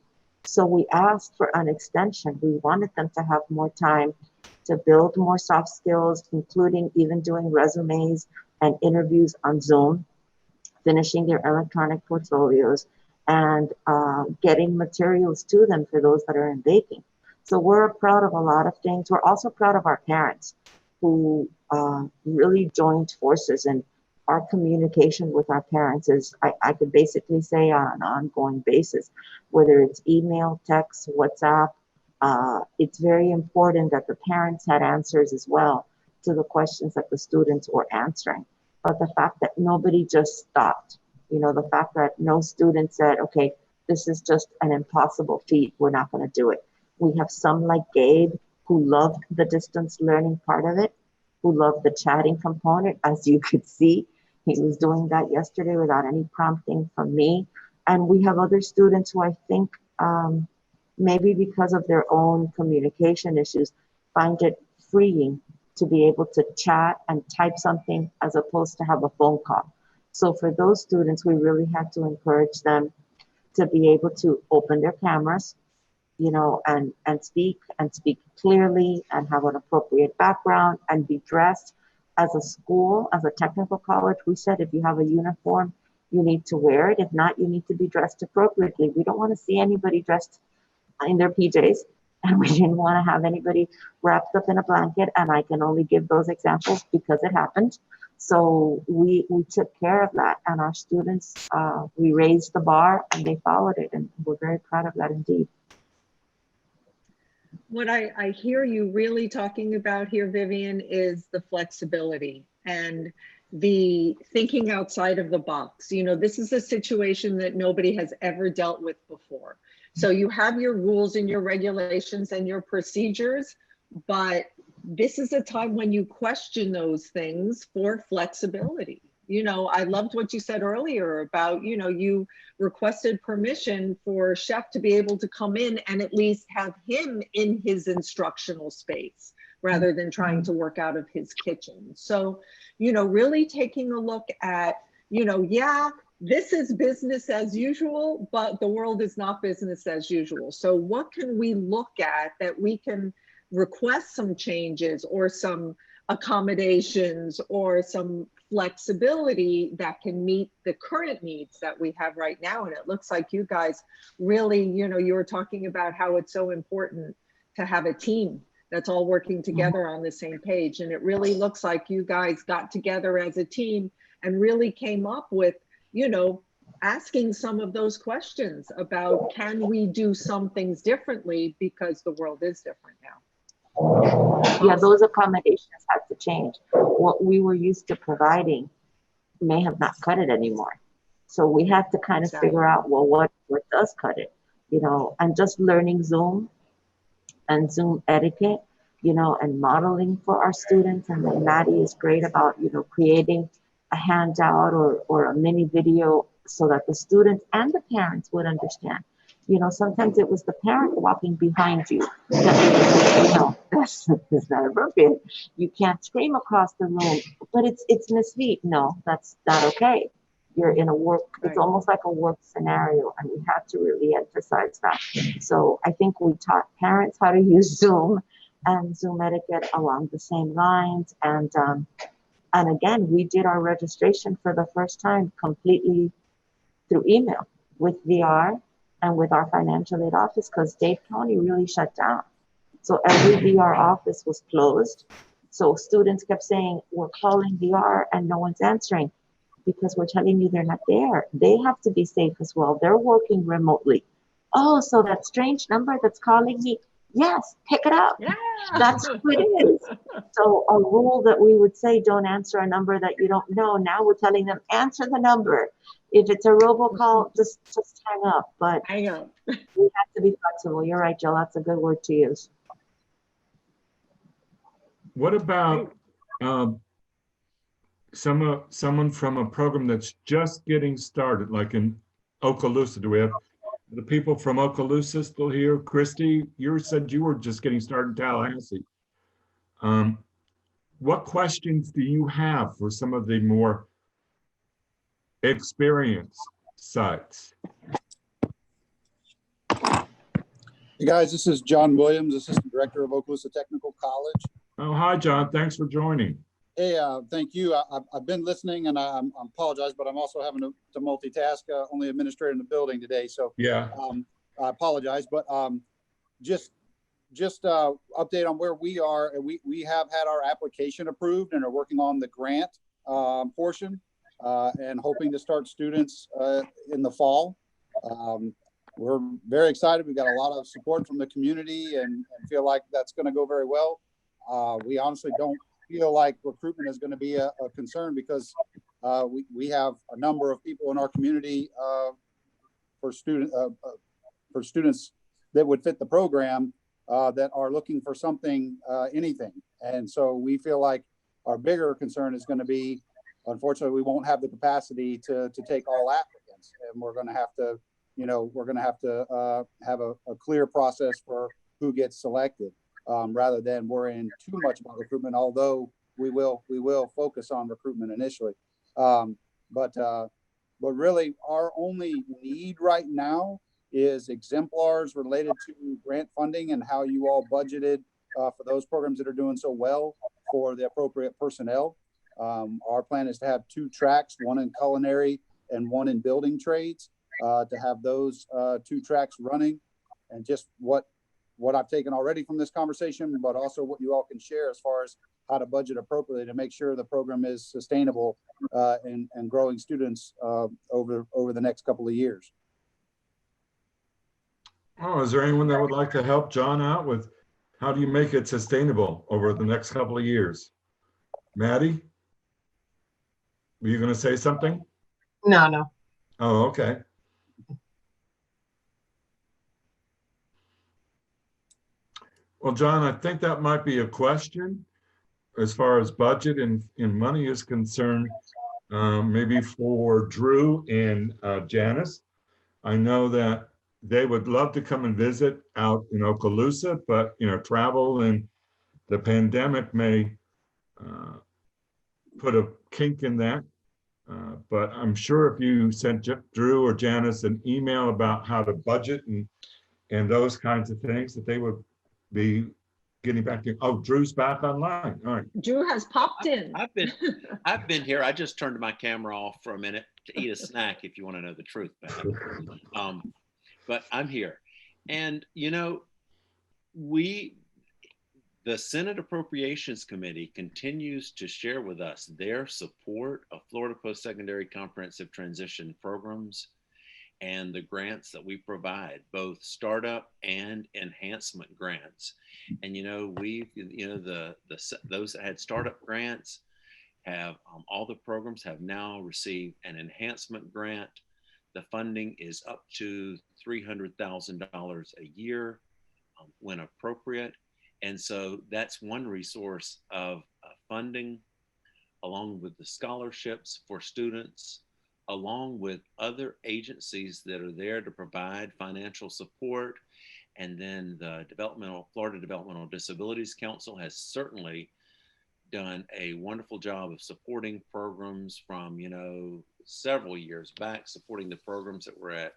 So we asked for an extension. We wanted them to have more time to build more soft skills, including even doing resumes and interviews on Zoom, finishing their electronic portfolios, and getting materials to them for those that are in baking. So we're proud of a lot of things. We're also proud of our parents who really joined forces, and our communication with our parents is, I could basically say, on an ongoing basis, whether it's email, text, WhatsApp. It's very important that the parents had answers as well to the questions that the students were answering. But the fact that nobody just stopped, you know, the fact that no student said, okay, this is just an impossible feat, we're not going to do it. We have some like Gabe who loved the distance learning part of it, who loved the chatting component. As you could see, he was doing that yesterday without any prompting from me. And we have other students who I think maybe because of their own communication issues, find it freeing to be able to chat and type something as opposed to have a phone call. So for those students, we really had to encourage them to be able to open their cameras, you know, and speak clearly and have an appropriate background and be dressed. As a school, as a technical college, we said if you have a uniform, you need to wear it. If not, you need to be dressed appropriately. We don't want to see anybody dressed in their PJs, and we didn't want to have anybody wrapped up in a blanket. And I can only give those examples because it happened. So we took care of that, and our students, we raised the bar and they followed it, and we're very proud of that indeed. What I hear you really talking about here, Vivian, is the flexibility and the thinking outside of the box. You know, this is a situation that nobody has ever dealt with before. So you have your rules and your regulations and your procedures, but this is a time when you question those things for flexibility. You know, I loved what you said earlier about, you know, you requested permission for Chef to be able to come in and at least have him in his instructional space rather than trying to work out of his kitchen. So, you know, really taking a look at, you know, yeah, this is business as usual, but the world is not business as usual. So what can we look at that we can request some changes or some accommodations or some flexibility that can meet the current needs that we have right now? And it looks like you guys really, you know, you were talking about how it's so important to have a team that's all working together on the same page. And it really looks like you guys got together as a team and really came up with, you know, asking some of those questions about, can we do some things differently because the world is different now? Yeah, those accommodations had to change. What we were used to providing may have not cut it anymore. So we had to kind of figure out, well, what does cut it, you know, and just learning Zoom and Zoom etiquette, you know, and modeling for our students. And then Maddie is great about, you know, creating a handout or a mini video so that the students and the parents would understand. You know, sometimes it was the parent walking behind you that, you know, that's not appropriate. You can't scream across the room, but it's Miss V. No, that's not okay. You're in a work, it's almost like a work scenario, and we have to really emphasize that. So I think we taught parents how to use Zoom and Zoom etiquette along the same lines. And again, we did our registration for the first time completely through email. with VR and with our financial aid office because Dade County really shut down. So every VR office was closed. So students kept saying, we're calling VR and no one's answering because we're telling you they're not there. They have to be safe as well. They're working remotely. Oh, so that strange number that's calling me, yes, pick it up. Yeah. That's who it is. So a rule that we would say, don't answer a number that you don't know. Now we're telling them, answer the number. If it's a robocall, just hang up. But hang up. We have to be flexible. You're right, Jill. That's a good word to use. What about someone from a program that's just getting started, like in Okaloosa? Do we have the people from Okaloosa still here? Christy, you said you were just getting started in Tallahassee. What questions do you have for some of the more experienced sites? Hey guys, this is John Williams, Assistant Director of Okaloosa Technical College. Oh, hi, John. Thanks for joining. Hey, thank you. I've been listening, and I apologize, but I'm also having to multitask. Only administrator in the building today, so yeah, I apologize. But just update on where we are. We have had our application approved and are working on the grant portion and hoping to start students in the fall. We're very excited. We've got a lot of support from the community and feel like that's going to go very well. We honestly don't feel like recruitment is going to be a concern because we have a number of people in our community for students that would fit the program that are looking for something, anything. And so we feel like our bigger concern is going to be, unfortunately, we won't have the capacity to take all applicants, and we're going to have to have a clear process for who gets selected, rather than worrying too much about recruitment. Although we will focus on recruitment initially, but really our only need right now is exemplars related to grant funding and how you all budgeted for those programs that are doing so well for the appropriate personnel. Our plan is to have 2 tracks, one in culinary and one in building trades. To have those 2 tracks running, and just what I've taken already from this conversation, but also what you all can share as far as how to budget appropriately to make sure the program is sustainable and growing students over the next couple of years. Oh, is there anyone that would like to help John out with how do you make it sustainable over the next couple of years? Maddie, were you going to say something? No. Oh, okay. Well, John, I think that might be a question as far as budget and money is concerned, maybe for Drew and Janice. I know that they would love to come and visit out in Okaloosa, but travel and the pandemic may put a kink in that. But I'm sure if you sent Drew or Janice an email about how to budget and those kinds of things, that they would be getting back to. Oh, Drew's back online. All right. Drew has popped in. I've been here. I just turned my camera off for a minute to eat a snack, if you want to know the truth, Pat. But I'm here. And the Senate Appropriations Committee continues to share with us their support of Florida Post-Secondary Comprehensive Transition programs and the grants that we provide, both startup and enhancement grants. And those that had startup grants have all the programs have now received an enhancement grant. The funding is up to $300,000 a year when appropriate. And so that's one resource of funding, along with the scholarships for students, along with other agencies that are there to provide financial support. And then the Florida Developmental Disabilities Council has certainly done a wonderful job of supporting programs from, several years back, supporting the programs that were at,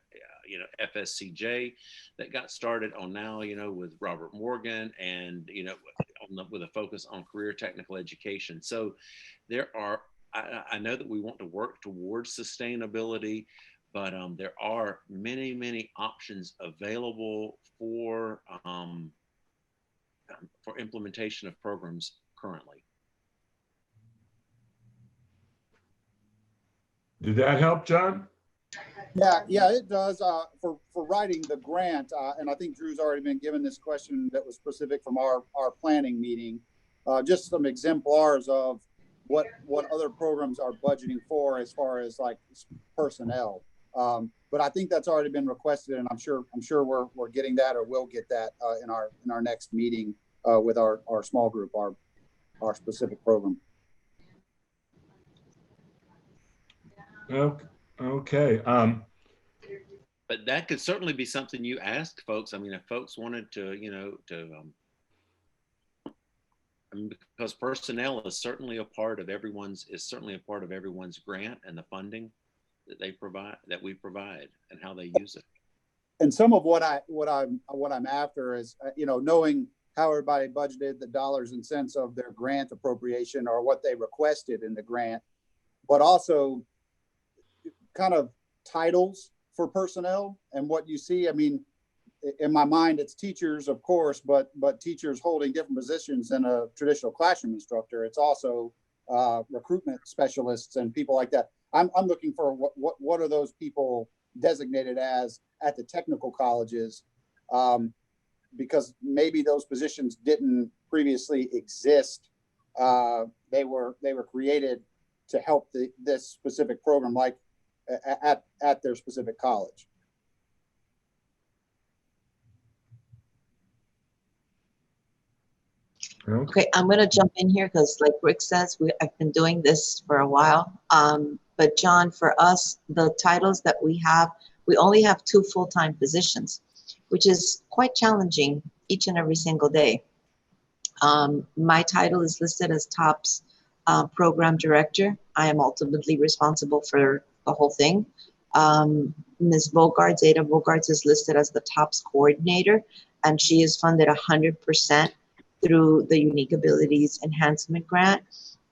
FSCJ that got started on now, with Robert Morgan and, with a focus on career technical education. So I know that we want to work towards sustainability, but there are many options available for implementation of programs currently. Did that help, John? Yeah, it does. For writing the grant, and I think Drew's already been given this question that was specific from our planning meeting. Just some exemplars of what other programs are budgeting for as far as like personnel. But I think that's already been requested, and I'm sure we're getting that, or will get that in our next meeting with our small group, our specific program. Okay. But that could certainly be something you ask folks. I mean, if folks wanted to, I mean, because personnel is certainly a part of everyone's grant and the funding that we provide, and how they use it. And some of what I'm after is, knowing how everybody budgeted the dollars and cents of their grant appropriation or what they requested in the grant, but also kind of titles for personnel and what you see. I mean, in my mind, it's teachers, of course, but teachers holding different positions than a traditional classroom instructor. It's also recruitment specialists and people like that. I'm looking for what are those people designated as at the technical colleges, because maybe those positions didn't previously exist. They were created to help this specific program, like at their specific college. Okay, I'm going to jump in here because, like Rick says, I've been doing this for a while. But John, for us, the titles that we only have 2 full-time positions, which is quite challenging each and every single day. My title is listed as TOPS Program Director. I am ultimately responsible for the whole thing. Ms. Bogarts, Ada Bogarts, is listed as the TOPS Coordinator, and she is funded 100% through the Unique Abilities Enhancement Grant.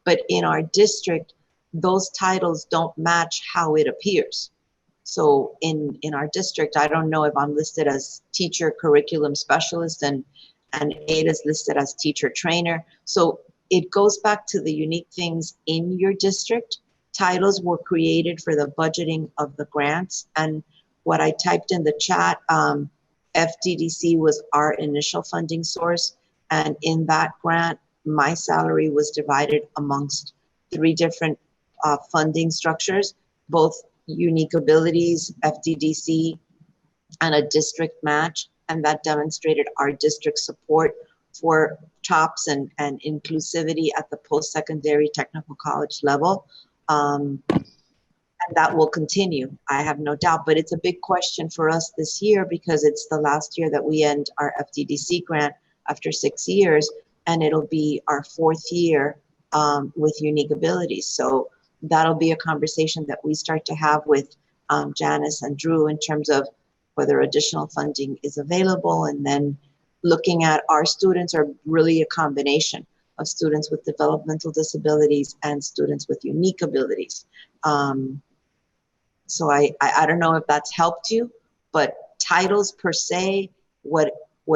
But in our district, those titles don't match how it appears. So in our district, I don't know if I'm listed as Teacher Curriculum Specialist and Ada's listed as Teacher Trainer. So it goes back to the unique things in your district. Titles were created for the budgeting of the grants. And what I typed in the chat, FDDC was our initial funding source. And in that grant, my salary was divided amongst 3 different funding structures, both Unique Abilities, FDDC, and a district match. And that demonstrated our district support for TOPS and inclusivity at the post-secondary technical college level. And that will continue, I have no doubt. But it's a big question for us this year because it's the last year that we end our FDDC grant after 6 years, and it'll be our 4th year with Unique Abilities. So that'll be a conversation that we start to have with Janice and Drew in terms of whether additional funding is available, and then looking at our students are really a combination of students with developmental disabilities and students with unique abilities. So I don't know if that's helped you, but titles per se, what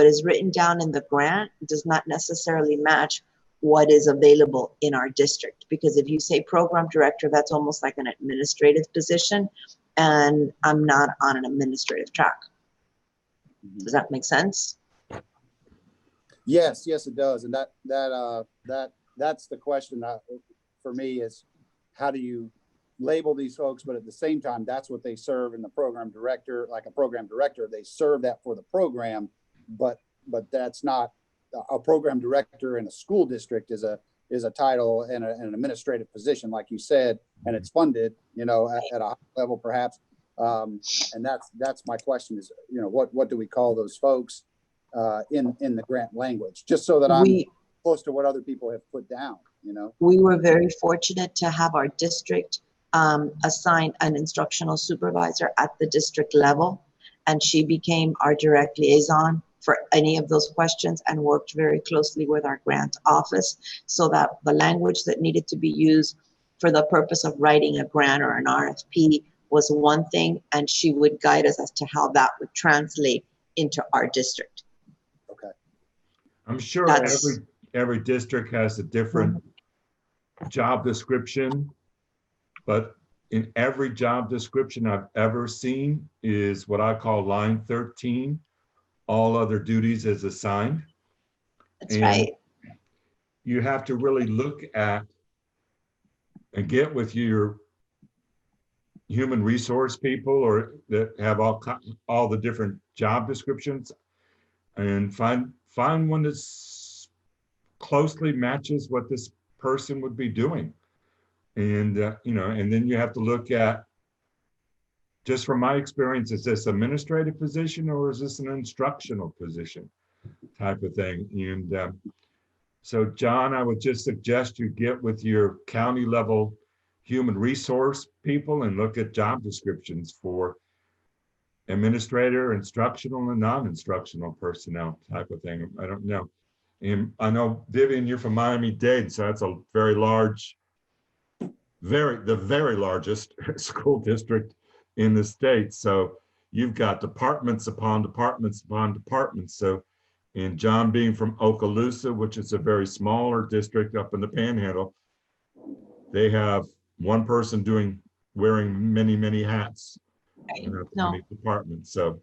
is written down in the grant does not necessarily match what is available in our district. Because if you say program director, that's almost like an administrative position, and I'm not on an administrative track. Does that make sense? Yes, it does. And that's the question for me is, how do you label these folks? But at the same time, that's what they serve in the program director, like a program director, they serve that for the program. But that's not a program director in a school district is a title and an administrative position, like you said, and it's funded, at a high level perhaps. And that's my question is, what do we call those folks in the grant language, just so that I'm close to what other people have put down, We were very fortunate to have our district assign an instructional supervisor at the district level, and she became our direct liaison for any of those questions and worked very closely with our grant office so that the language that needed to be used for the purpose of writing a grant or an RFP was one thing, and she would guide us as to how that would translate into our district. Okay. I'm sure every district has a different job description, but in every job description I've ever seen is what I call line 13, all other duties as assigned. That's right. You have to really look at and get with your human resource people or that have all the different job descriptions and find one that closely matches what this person would be doing. And, and then you have to look at, just from my experience, is this administrative position or is this an instructional position type of thing? And so John, I would just suggest you get with your county level human resource people and look at job descriptions for administrator, instructional and non-instructional personnel type of thing. I don't know. And I know, Vivian, you're from Miami-Dade, so that's a very large, the very largest school district in the state. So you've got departments upon departments upon departments. So, and John being from Okaloosa, which is a very smaller district up in the Panhandle, they have one person wearing many, many hats in many departments. So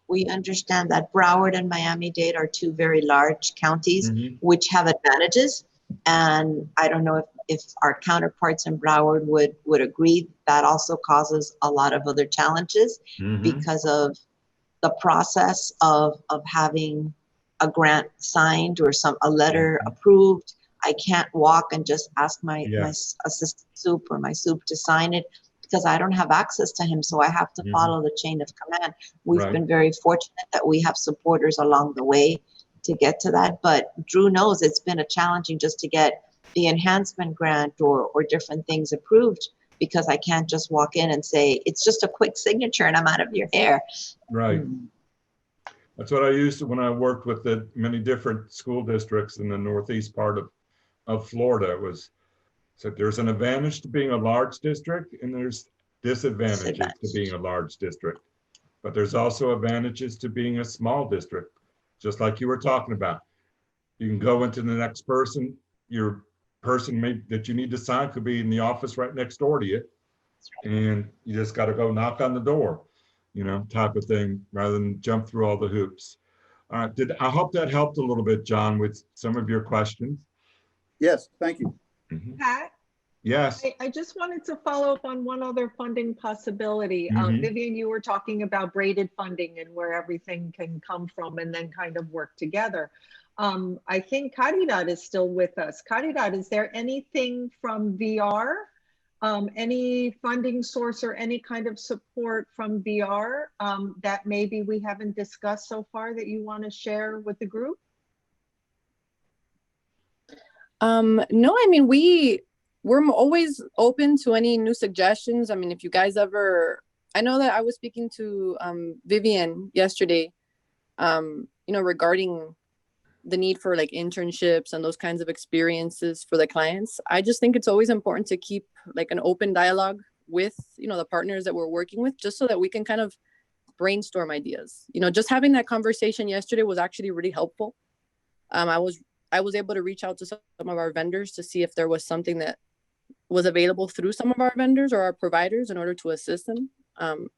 we understand that Broward and Miami-Dade are two very large counties, which have advantages. And I don't know if our counterparts in Broward would agree. That also causes a lot of other challenges because of the process of having a grant signed or a letter approved. I can't walk and just ask my assistant soup or my soup to sign it because I don't have access to him. So I have to follow the chain of command. We've been very fortunate that we have supporters along the way to get to that. But Drew knows it's been a challenging just to get the enhancement grant or different things approved because I can't just walk in and say, it's just a quick signature and I'm out of your hair. Right. That's what I used to when I worked with the many different school districts in the northeast part of Florida. It was, so there's an advantage to being a large district and there's disadvantages to being a large district. But there's also advantages to being a small district, just like you were talking about. You can go into the next person, your person that you need to sign could be in the office right next door to you. And you just got to go knock on the door, type of thing, rather than jump through all the hoops. All right, I hope that helped a little bit, John, with some of your questions. Yes, thank you. Pat? Yes. I just wanted to follow up on one other funding possibility. Vivian, you were talking about braided funding and where everything can come from and then kind of work together. I think Caridad is still with us. Caridad, is there anything from VR, any funding source or any kind of support from VR that maybe we haven't discussed so far that you want to share with the group? No, I mean, we're always open to any new suggestions. I mean, if you guys ever, I know that I was speaking to Vivian yesterday, regarding the need for like internships and those kinds of experiences for the clients. I just think it's always important to keep like an open dialogue with, the partners that we're working with, just so that we can kind of brainstorm ideas. Just having that conversation yesterday was actually really helpful. I was able to reach out to some of our vendors to see if there was something that was available through some of our vendors or our providers in order to assist them.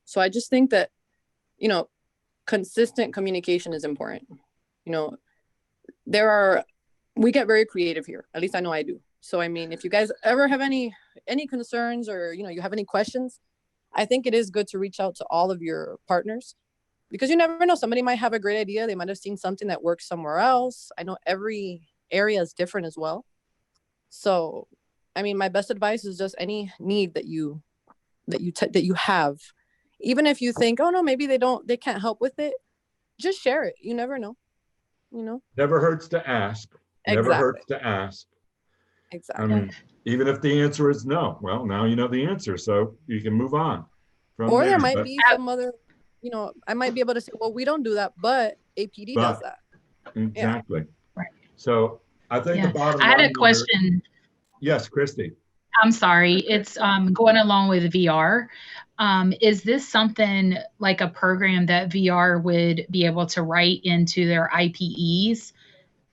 So I just think that, consistent communication is important. We get very creative here. At least I know I do. So, I mean, if you guys ever have any concerns or, you have any questions, I think it is good to reach out to all of your partners because you never know. Somebody might have a great idea. They might have seen something that works somewhere else. I know every area is different as well. So, I mean, my best advice is just any need that you have, even if you think, oh no, maybe they can't help with it, just share it. You never know, Never hurts to ask. Never hurts to ask. Exactly. I mean, even if the answer is no, well, now you know the answer, so you can move on from or there. There might be some other, I might be able to say, well, we don't do that, but APD does that. Exactly. Right. So I think the bottom I had line a question. Yes, Christy. I'm sorry. It's going along with VR. Is this something like a program that VR would be able to write into their IPEs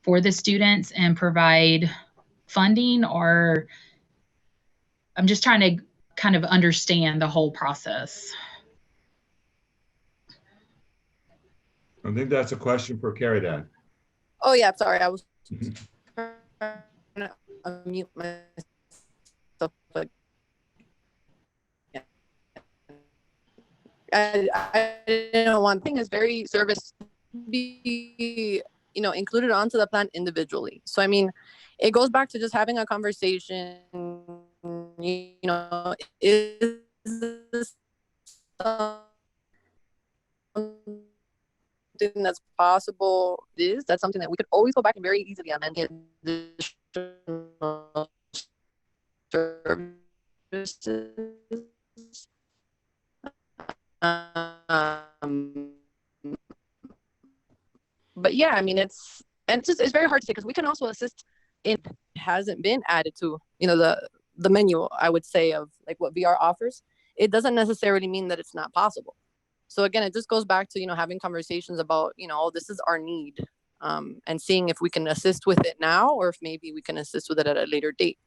for the students and provide funding? Or I'm just trying to kind of understand the whole process. I think that's a question for Carrie Dad. Oh yeah, sorry, I was trying to unmute myself. But yeah. I didn't know, one thing is very service be, you know, included onto the plan individually. So I mean, it goes back to just having a conversation. You know, is this something that's possible? That's something that we could always go back and very easily amend get additional services. But yeah, I mean, it's very hard to say because we can also assist. It hasn't been added to, you know, the menu, I would say, of like what VR offers. It doesn't necessarily mean that it's not possible. So again, it just goes back to, you know, having conversations about, you know, oh, this is our need, and seeing if we can assist with it now or if maybe we can assist with it at a later date.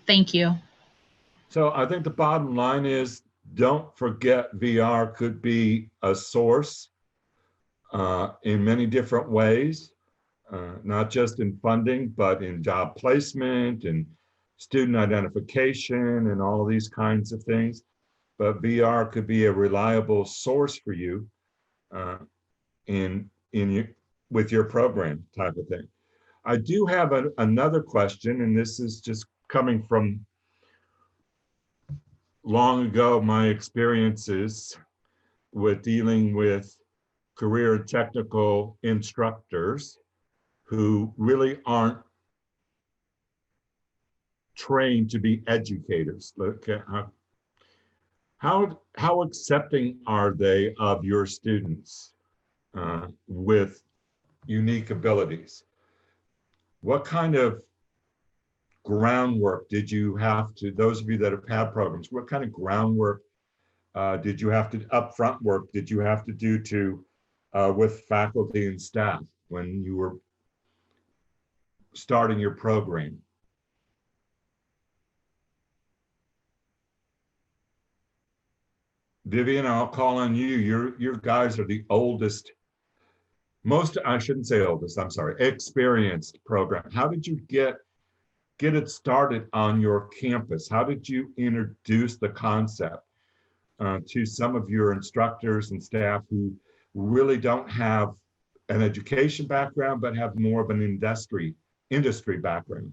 Thank you. So I think the bottom line is, don't forget VR could be a source in many different ways, not just in funding, but in job placement and student identification and all of these kinds of things. But VR could be a reliable source for you with your program type of thing. I do have another question, and this is just coming from long ago, my experiences with dealing with career and technical instructors who really aren't trained to be educators. Look, how accepting are they of your students with unique abilities? What kind of groundwork did you have to, those of you that have had programs, what kind of groundwork did you have to, upfront work did you have to do to with faculty and staff when you were starting your program? Vivian, I'll call on you. Your guys are the oldest, I shouldn't say oldest, I'm sorry, experienced program. How did you get it started on your campus? How did you introduce the concept to some of your instructors and staff who really don't have an education background, but have more of an industry background?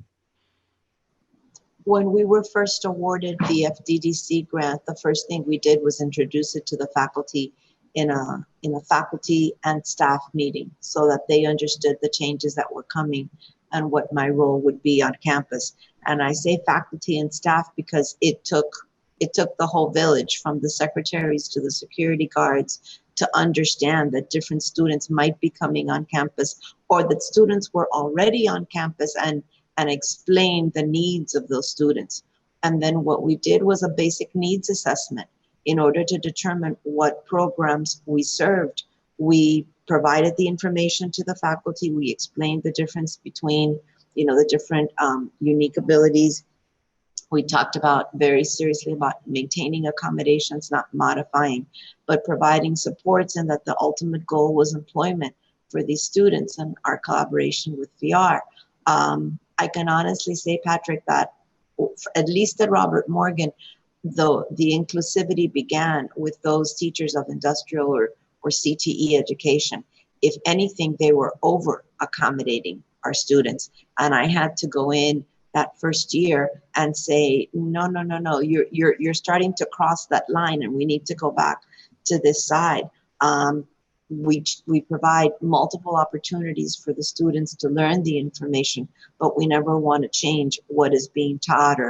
When we were first awarded the FDDC grant, the first thing we did was introduce it to the faculty in a faculty and staff meeting so that they understood the changes that were coming and what my role would be on campus. And I say faculty and staff because it took the whole village, from the secretaries to the security guards, to understand that different students might be coming on campus, or that students were already on campus, and explain the needs of those students. And then what we did was a basic needs assessment. In order to determine what programs we served, we provided the information to the faculty. We explained the difference between, you know, the different unique abilities. We talked about very seriously about maintaining accommodations, not modifying, but providing supports, and that the ultimate goal was employment for these students and our collaboration with VR. I can honestly say, Patrick, that at least at Robert Morgan, the inclusivity began with those teachers of industrial or CTE education. If anything, they were over accommodating our students. And I had to go in that first year and say, no, you're starting to cross that line, and we need to go back to this side. We provide multiple opportunities for the students to learn the information, but we never want to change what is being taught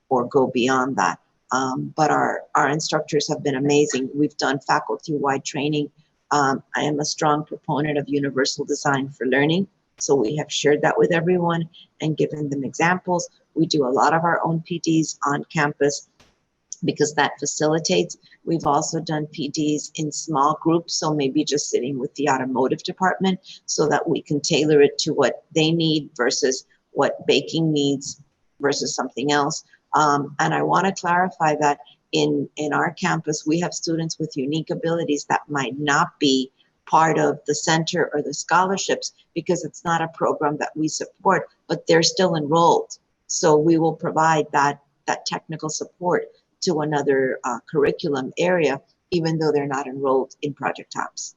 or go beyond that. But our instructors have been amazing. We've done faculty-wide training. I am a strong proponent of universal design for learning. So we have shared that with everyone and given them examples. We do a lot of our own PDs on campus because that facilitates. We've also done PDs in small groups, so maybe just sitting with the automotive department so that we can tailor it to what they need versus what baking needs versus something else. And I want to clarify that in our campus, we have students with unique abilities that might not be part of the center or the scholarships because it's not a program that we support, but they're still enrolled. So we will provide that technical support to another curriculum area, even though they're not enrolled in Project TOPS.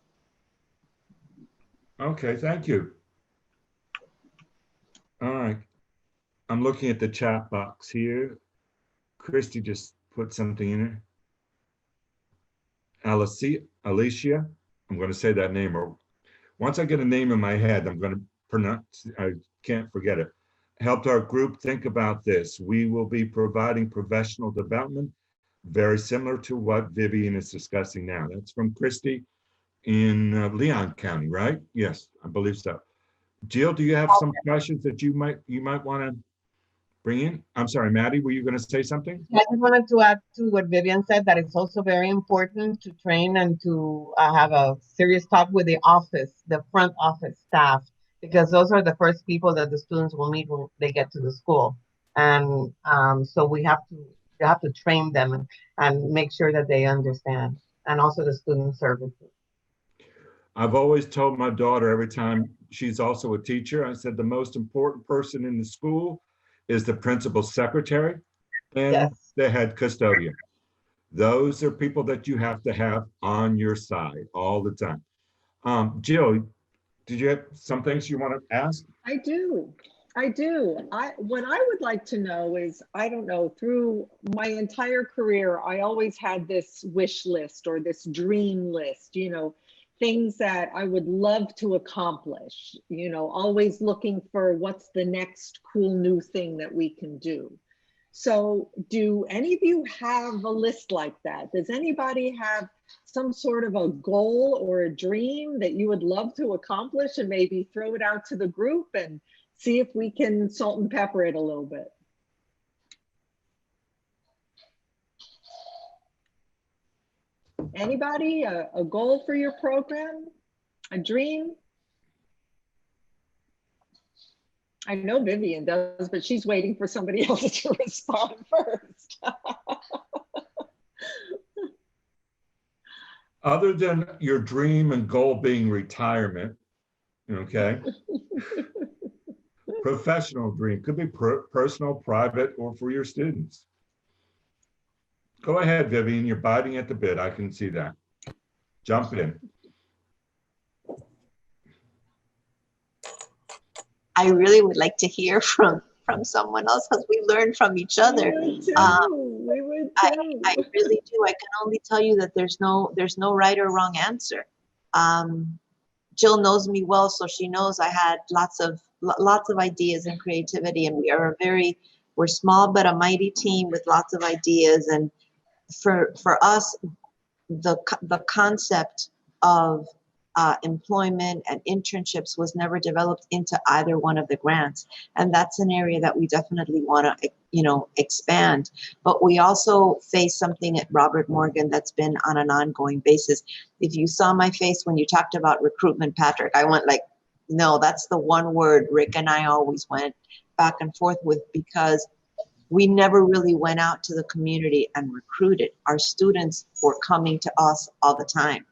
Okay, thank you. All right, I'm looking at the chat box here. Christy just put something in there. Alicia, I'm going to say that name, or once I get a name in my head, I'm going to pronounce, I can't forget it. Helped our group think about this. We will be providing professional development, very similar to what Vivian is discussing now. That's from Christy in Leon County, right? Yes, I believe so. Jill, do you have some questions that you might want to bring in? I'm sorry, Maddie, were you going to say something? I just wanted to add to what Vivian said, that it's also very important to train and to have a serious talk with the office, the front office staff, because those are the first people that the students will meet when they get to the school. And so we have to train them and make sure that they understand, and also the student services. I've always told my daughter every time, she's also a teacher, I said the most important person in the school is the principal's secretary and the head custodian. Those are people that you have to have on your side all the time. Jill, did you have some things you want to ask? I do. What I would like to know is, I don't know, through my entire career, I always had this wish list or this dream list, you know, things that I would love to accomplish, you know, always looking for what's the next cool new thing that we can do. So do any of you have a list like that? Does anybody have some sort of a goal or a dream that you would love to accomplish, and maybe throw it out to the group and see if we can salt and pepper it a little bit? Anybody, a goal for your program, a dream? I know Vivian does, but she's waiting for somebody else to respond first. Other than your dream and goal being retirement, okay? Professional dream, could be personal, private, or for your students. Go ahead, Vivian, you're biting at the bit. I can see that. Jump in. I really would like to hear from someone else, because we learn from each other. We would too. I really do. I can only tell you that there's no right or wrong answer. Jill knows me well, so she knows I had lots of ideas and creativity, and we're small but a mighty team with lots of ideas. And for us, the concept of employment and internships was never developed into either one of the grants, and that's an area that we definitely want to, you know, expand. But we also face something at Robert Morgan that's been on an ongoing basis. If you saw my face when you talked about recruitment, Patrick, I went like, no, that's the one word Rick and I always went back and forth with, because we never really went out to the community and recruited. Our students were coming to us all the time.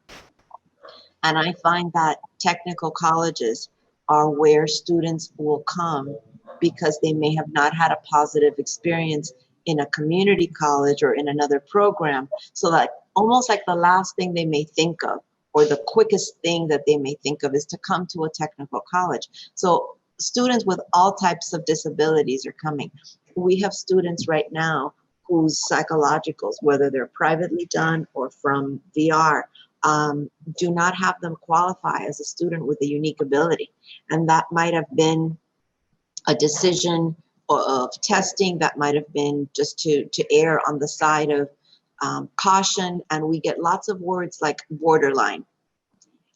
And I find that technical colleges are where students will come because they may have not had a positive experience in a community college or in another program. So that almost like the last thing they may think of, or the quickest thing that they may think of, is to come to a technical college. So students with all types of disabilities are coming. We have students right now whose psychologicals, whether they're privately done or from VR, do not have them qualify as a student with a unique ability. And that might have been a decision of testing, that might have been just to err on the side of caution. And we get lots of words like borderline.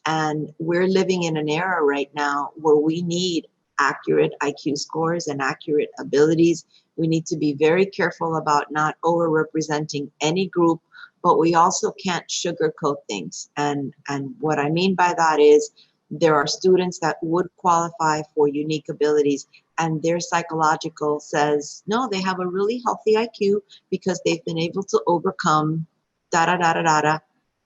And we're living in an era right now where we need accurate IQ scores and accurate abilities. We need to be very careful about not overrepresenting any group, but we also can't sugarcoat things. And what I mean by that is there are students that would qualify for unique abilities and their psychological says, no, they have a really healthy IQ because they've been able to overcome da da da da da da.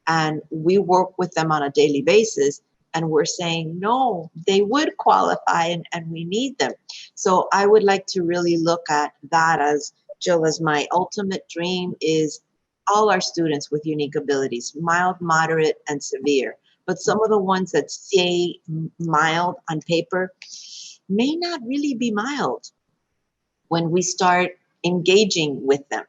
And we work with them on a daily basis. And we're saying, no, they would qualify and we need them. So I would like to really look at that as, Jill, as my ultimate dream is all our students with unique abilities, mild, moderate, and severe. But some of the ones that say mild on paper may not really be mild when we start engaging with them.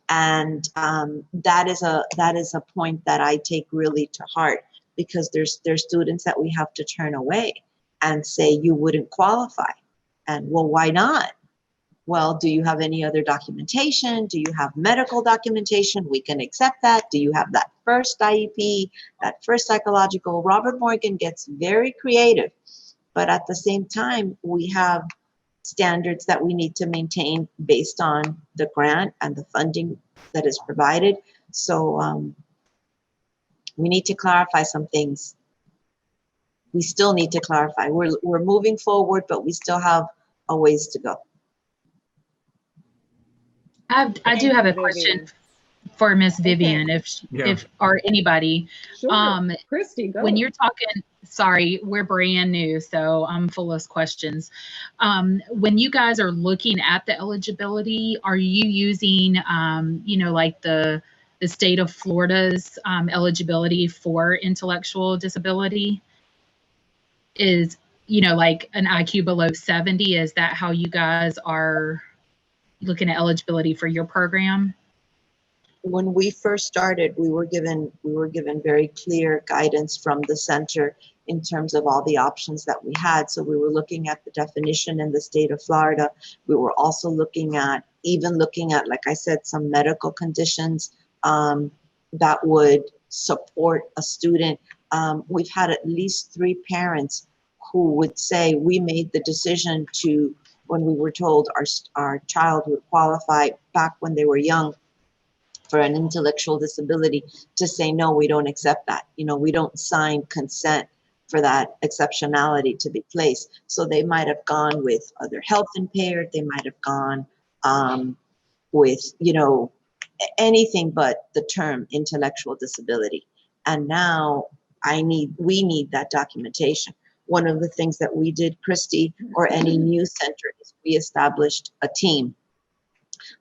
And that is a point that I take really to heart, because there's students that we have to turn away and say you wouldn't qualify. And well, why not? Well, do you have any other documentation? Do you have medical documentation? We can accept that. Do you have that first IEP, that first psychological? Robert Morgan gets very creative, but at the same time, we have standards that we need to maintain based on the grant and the funding that is provided. So we need to clarify some things. We still need to clarify. We're moving forward, but we still have a ways to go. I do have a question for Miss Vivian, if or anybody. Sure. Christy, go. When you're talking, sorry, we're brand new, so I'm full of questions. When you guys are looking at the eligibility, are you using, like the state of Florida's eligibility for intellectual disability? Is, like an IQ below 70? Is that how you guys are looking at eligibility for your program? When we first started, we were given very clear guidance from the center in terms of all the options that we had. So we were looking at the definition in the state of Florida. We were also looking at, like I said, some medical conditions that would support a student. We've had at least 3 parents who would say, we made the decision to, when we were told our child would qualify back when they were young for an intellectual disability, to say, no, we don't accept that. We don't sign consent for that exceptionality to be placed. So they might have gone with other health impaired, they might have gone with, anything but the term intellectual disability. And now we need that documentation. One of the things that we did, Christy, or any new center, is we established a team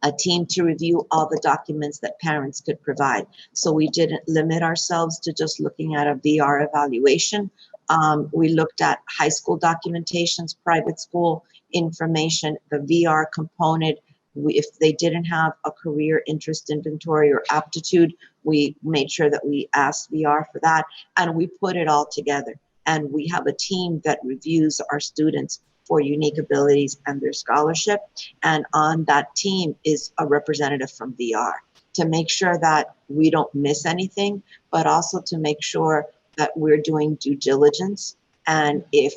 to review all the documents that parents could provide. So we didn't limit ourselves to just looking at a VR evaluation. We looked at high school documentations, private school information, the VR component. If they didn't have a career interest inventory or aptitude, we made sure that we asked VR for that, and we put it all together. And we have a team that reviews our students for unique abilities and their scholarship. And on that team is a representative from VR to make sure that we don't miss anything, but also to make sure that we're doing due diligence. And if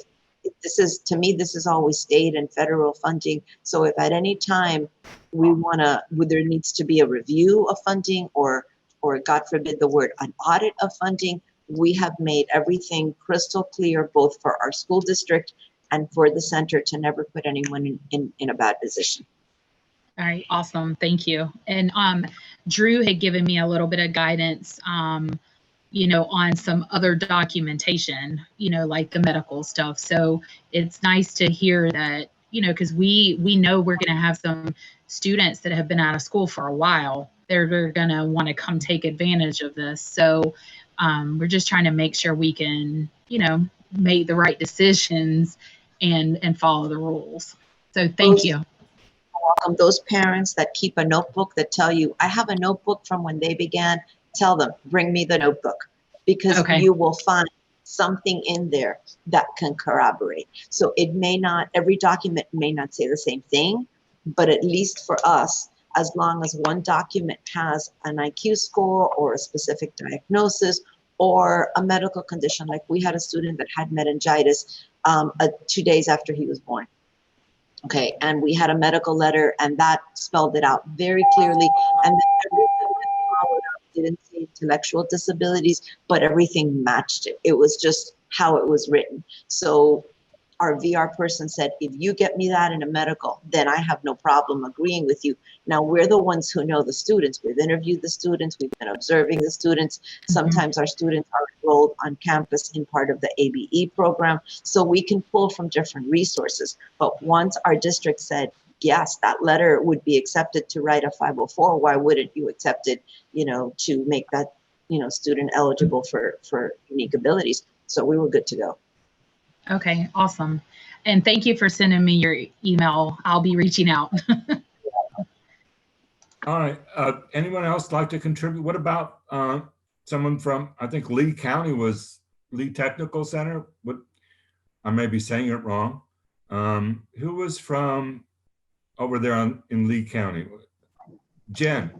this is, to me, this is always state and federal funding. So if at any time there needs to be a review of funding or God forbid the word, an audit of funding, we have made everything crystal clear, both for our school district and for the center, to never put anyone in a bad position. All right, awesome, thank you. And Drew had given me a little bit of guidance, on some other documentation, like the medical stuff. So it's nice to hear that, because we know we're going to have some students that have been out of school for a while. They're going to want to come take advantage of this. So we're just trying to make sure we can, make the right decisions and follow the rules. So thank you. Those parents that keep a notebook that tell you, I have a notebook from when they began, tell them, bring me the notebook, because you will find something in there that can corroborate. So it may not, every document may not say the same thing, but at least for us, as long as one document has an IQ score or a specific diagnosis or a medical condition. Like we had a student that had meningitis 2 days after he was born. Okay, and we had a medical letter, and that spelled it out very clearly. And then everything that followed up didn't say intellectual disabilities, but everything matched it. It was just how it was written. So our VR person said, if you get me that in a medical, then I have no problem agreeing with you. Now, we're the ones who know the students. We've interviewed the students. We've been observing the students. Sometimes our students are enrolled on campus in part of the ABE program. So we can pull from different resources. But once our district said, yes, that letter would be accepted to write a 504, why wouldn't you accept it, to make that, student eligible for unique abilities? So we were good to go. Okay, awesome. And thank you for sending me your email. I'll be reaching out. All right. Anyone else like to contribute? What about someone from, I think Lee County was Lee Technical Center? I may be saying it wrong. Who was from over there in Lee County? Jen,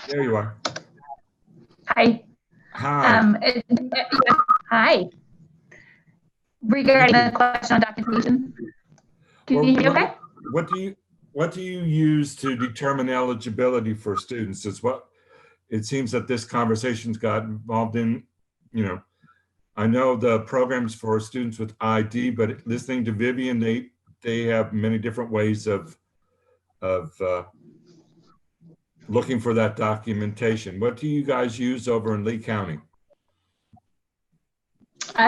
there you are. Hi. Hi. Hi. Regarding the question on documentation, can you hear me okay? What do you use to determine eligibility for students? Is what it seems that this conversation's got involved in. I know the programs for students with ID, but listening to Vivian, they have many different ways of looking for that documentation. What do you guys use over in Lee County?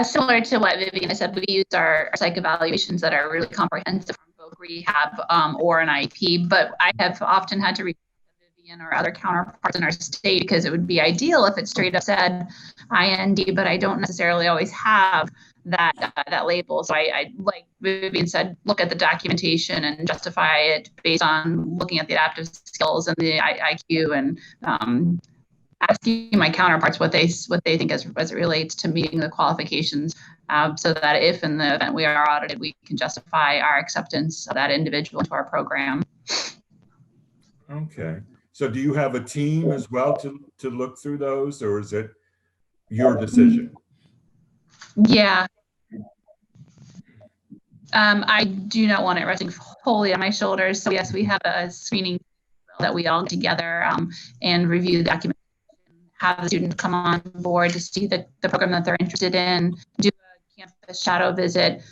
Similar to what Vivian said, we use our psych evaluations that are really comprehensive from both rehab or an IP, but I have often had to reach out to Vivian or other counterparts in our state because it would be ideal if it straight up said IND, but I don't necessarily always have that label. So I like Vivian said, look at the documentation and justify it based on looking at the adaptive skills and the IQ and asking my counterparts what they think as it relates to meeting the qualifications, so that if in the event we are audited, we can justify our acceptance of that individual into our program. Okay. So do you have a team as well to look through those, or is it your decision? Yeah. I do not want it resting wholly on my shoulders. So yes, we have a screening that we all get together and review the document. Have the students come on board to see the program that they're interested in, do a campus shadow visit,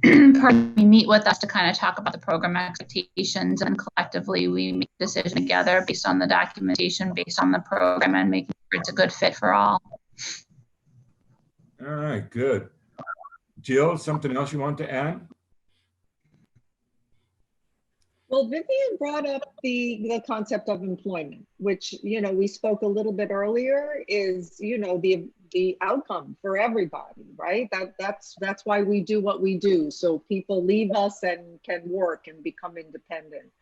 meet with us to kind of talk about the program expectations, and collectively we make a decision together based on the documentation, based on the program, and making sure it's a good fit for all. All right, good. Jill, something else you want to add? Well, Vivian brought up the concept of employment, which, we spoke a little bit earlier is, the outcome for everybody, right? That's why we do what we do. So people leave us and can work and become independent.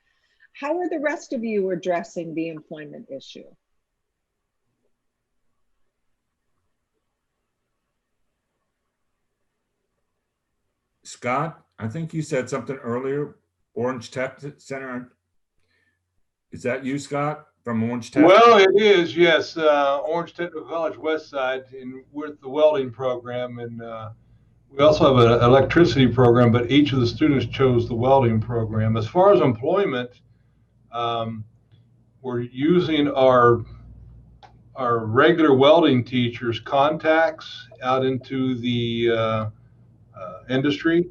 How are the rest of you addressing the employment issue? Scott, I think you said something earlier. Orange Tech Center. Is that you, Scott, from Orange Tech? Well, it is, yes. Orange Technical College West Side, and we're at the welding program, and we also have an electricity program, but each of the students chose the welding program. As far as employment, we're using our regular welding teachers' contacts out into the industry.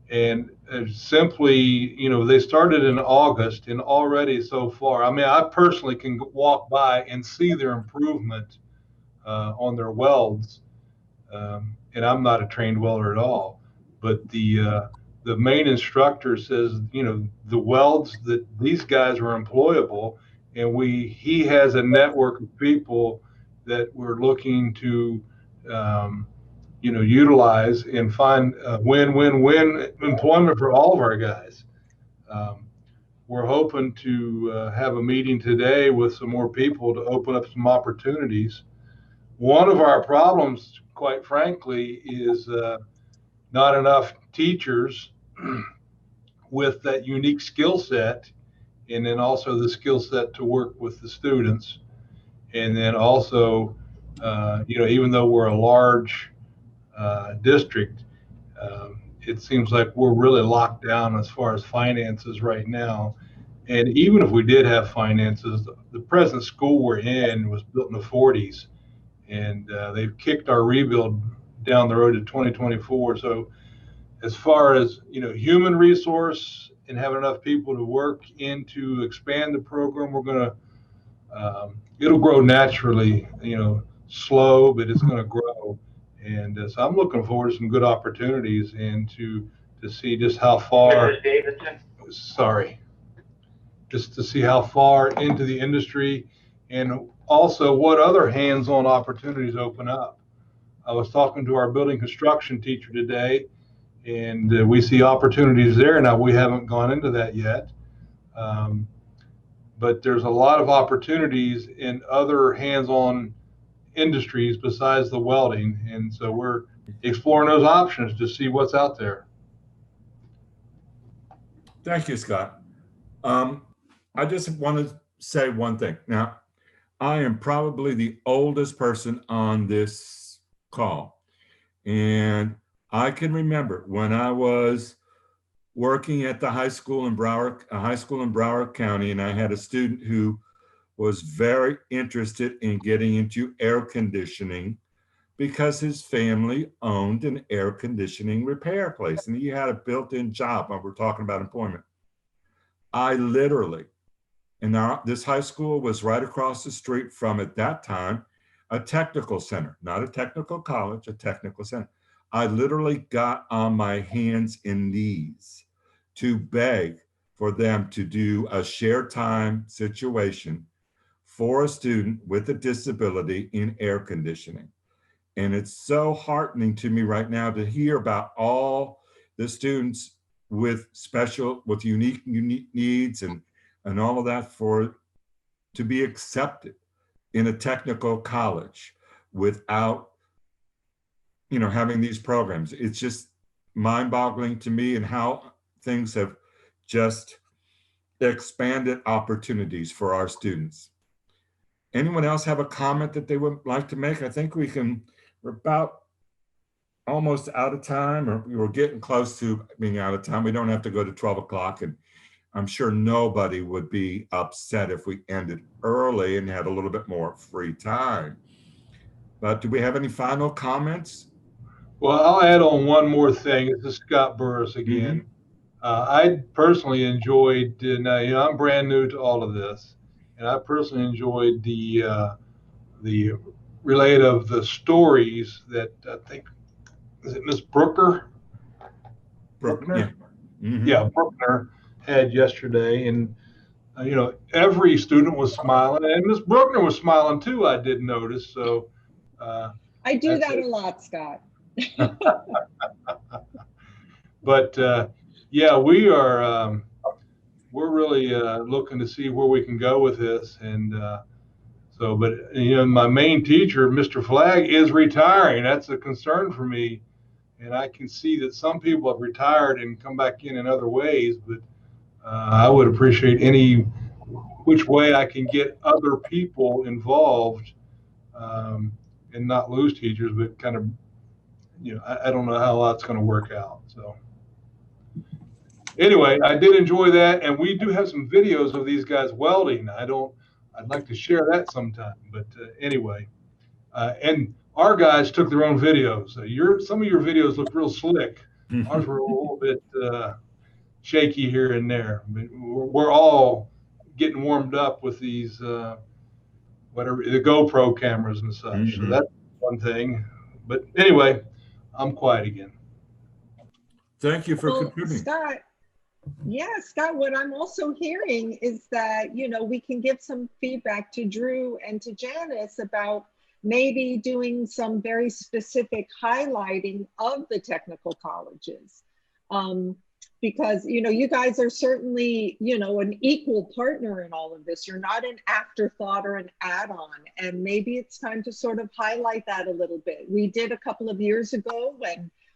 And simply, they started in August, and already so far, I personally can walk by and see their improvement on their welds. And I'm not a trained welder at all, but the main instructor says, the welds that these guys are employable, and he has a network of people that we're looking to utilize and find win-win-win employment for all of our guys. We're hoping to have a meeting today with some more people to open up some opportunities. One of our problems, quite frankly, is not enough teachers with that unique skill set, and then also the skill set to work with the students. And then also Even though we're a large district, it seems like we're really locked down as far as finances right now. And even if we did have finances, the present school we're in was built in the 40s, and they've kicked our rebuild down the road to 2024. So as far as human resource and having enough people to work in to expand the program, we're going to it'll grow naturally, slow, but it's going to grow. And so I'm looking forward to some good opportunities and to see just how far. Sorry. Just to see how far into the industry and also what other hands-on opportunities open up. I was talking to our building construction teacher today, and we see opportunities there. Now, we haven't gone into that yet, but there's a lot of opportunities in other hands-on industries besides the welding, and so we're exploring those options to see what's out there. Thank you, Scott. I just want to say one thing. Now, I am probably the oldest person on this call, and I can remember when I was working at the high school in Broward County, and I had a student who was very interested in getting into air conditioning because his family owned an air conditioning repair place, and he had a built-in job when we're talking about employment. I literally, and this high school was right across the street from, at that time, a technical center, not a technical college, a technical center. I literally got on my hands and knees to beg for them to do a share time situation for a student with a disability in air conditioning. And it's so heartening to me right now to hear about all the students with unique needs and all of that to be accepted in a technical college without, having these programs. It's just mind-boggling to me, and how things have just expanded opportunities for our students. Anyone else have a comment that they would like to make? I think we're about almost out of time, or we were getting close to being out of time. We don't have to go to 12 o'clock, and I'm sure nobody would be upset if we ended early and had a little bit more free time. But do we have any final comments? Well, I'll add on one more thing. This is Scott Burris again. Mm-hmm. I personally enjoyed, now, I'm brand new to all of this, and I personally enjoyed the relay of the stories that I think, is it Miss Brooker? Bruckner? Yeah. Mm-hmm. Yeah, Bruckner had yesterday, and every student was smiling, and Miss Bruckner was smiling too, I did notice. So I do that a lot, Scott. But yeah, we're really looking to see where we can go with this, and but my main teacher, Mr. Flagg, is retiring. That's a concern for me, and I can see that some people have retired and come back in other ways. But I would appreciate which way I can get other people involved, and not lose teachers, but kind of, I don't know how that's going to work out. So anyway, I did enjoy that, and we do have some videos of these guys welding. I'd like to share that sometime. But anyway, and our guys took their own videos. Some of your videos look real slick. Ours were a little bit shaky here and there. But we're all getting warmed up with these the GoPro cameras and such. Mm-hmm. So that's one thing. But anyway, I'm quiet again. Thank you for contributing. Scott, Scott, what I'm also hearing is that, we can give some feedback to Drew and to Janice about maybe doing some very specific highlighting of the technical colleges. Because, you guys are certainly, an equal partner in all of this. You're not an afterthought or an add-on. And maybe it's time to sort of highlight that a little bit. We did a couple of years ago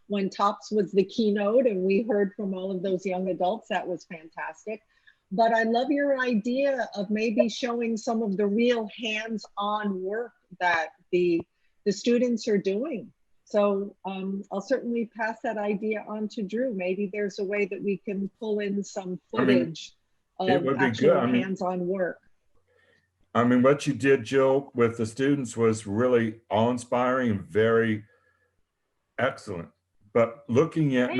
when TOPS was the keynote, and we heard from all of those young adults. That was fantastic. but I love your idea of maybe showing some of the real hands-on work that the students are doing. So I'll certainly pass that idea on to Drew. Maybe there's a way that we can pull in some footage it of would be actual good. hands-on work. I mean, what you did, Jill, with the students was really awe-inspiring and very excellent. But looking at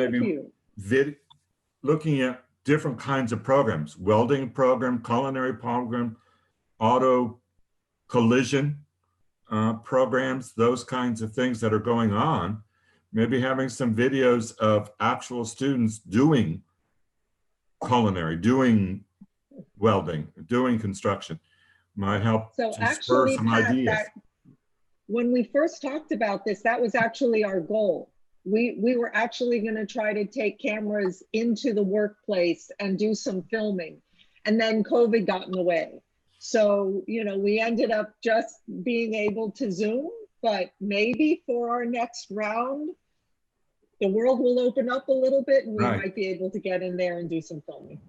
looking at different kinds of programs, welding program, culinary program, auto collision programs, those kinds of things that are going on, maybe having some videos of actual students doing culinary, doing welding, doing construction might help So to actually, spur some Pat, ideas. when we first talked about this, that was actually our goal. We were actually going to try to take cameras into the workplace and do some filming, and then COVID got in the way. So, you know, we ended up just being able to Zoom, but maybe for our next round, the world will open up a little bit and we might be able to get in there and do some filming.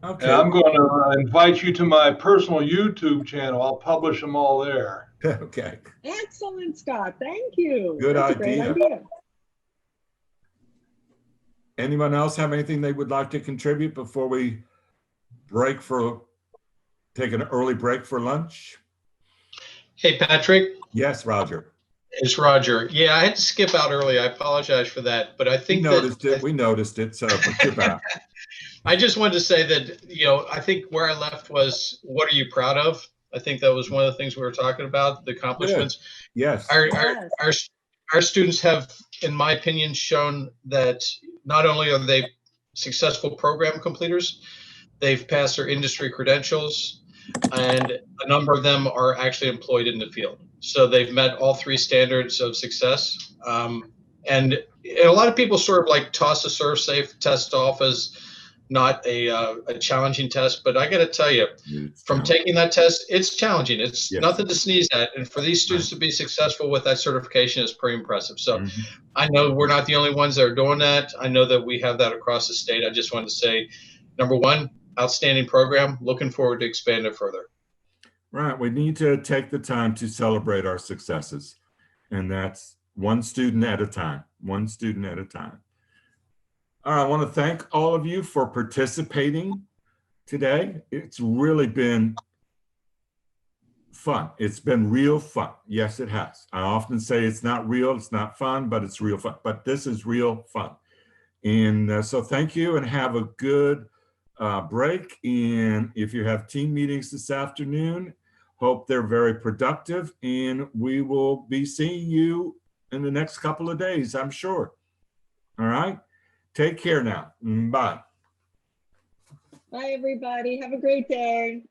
Okay. Yeah, I'm going to invite you to my personal YouTube channel. I'll publish them all there. Okay. Excellent, Scott. Thank you. Good That's a great idea. Anyone else have anything they would like to contribute before we take an early break for lunch? Hey, Patrick. Yes, Roger. It's Roger. Yeah, I had to skip out early. I apologize for that, but I think we noticed it, so skip out. I just wanted to say that, you know, I think where I left was, what are you proud of? I think that was one of the things we were talking about, the accomplishments. Yes. Our students have, in my opinion, shown that not only are they successful program completers, they've passed their industry credentials, and a number of them are actually employed in the field. So they've met all three standards of success. And a lot of people sort of like toss the serve safe test off as not a challenging test, but I got to tell you, from taking that test, it's challenging. It's nothing to sneeze at. And for these students to be successful with that certification is pretty impressive. So I know we're not the only ones that are doing that. I know that we have that across the state. I just wanted to say, number one, outstanding program. Looking forward to expand it further. Right. We need to take the time to celebrate our successes. And that's one student at a time, one student at a time. All right, I want to thank all of you for participating today. It's really been fun. It's been real fun. Yes, it has. I often say it's not real, it's not fun, but it's real fun. But this is real fun. And so thank you and have a good break. And if you have team meetings this afternoon, hope they're very productive. And we will be seeing you in the next couple of days, I'm sure. All right. Take care now. Bye. Bye, everybody. Have a great day.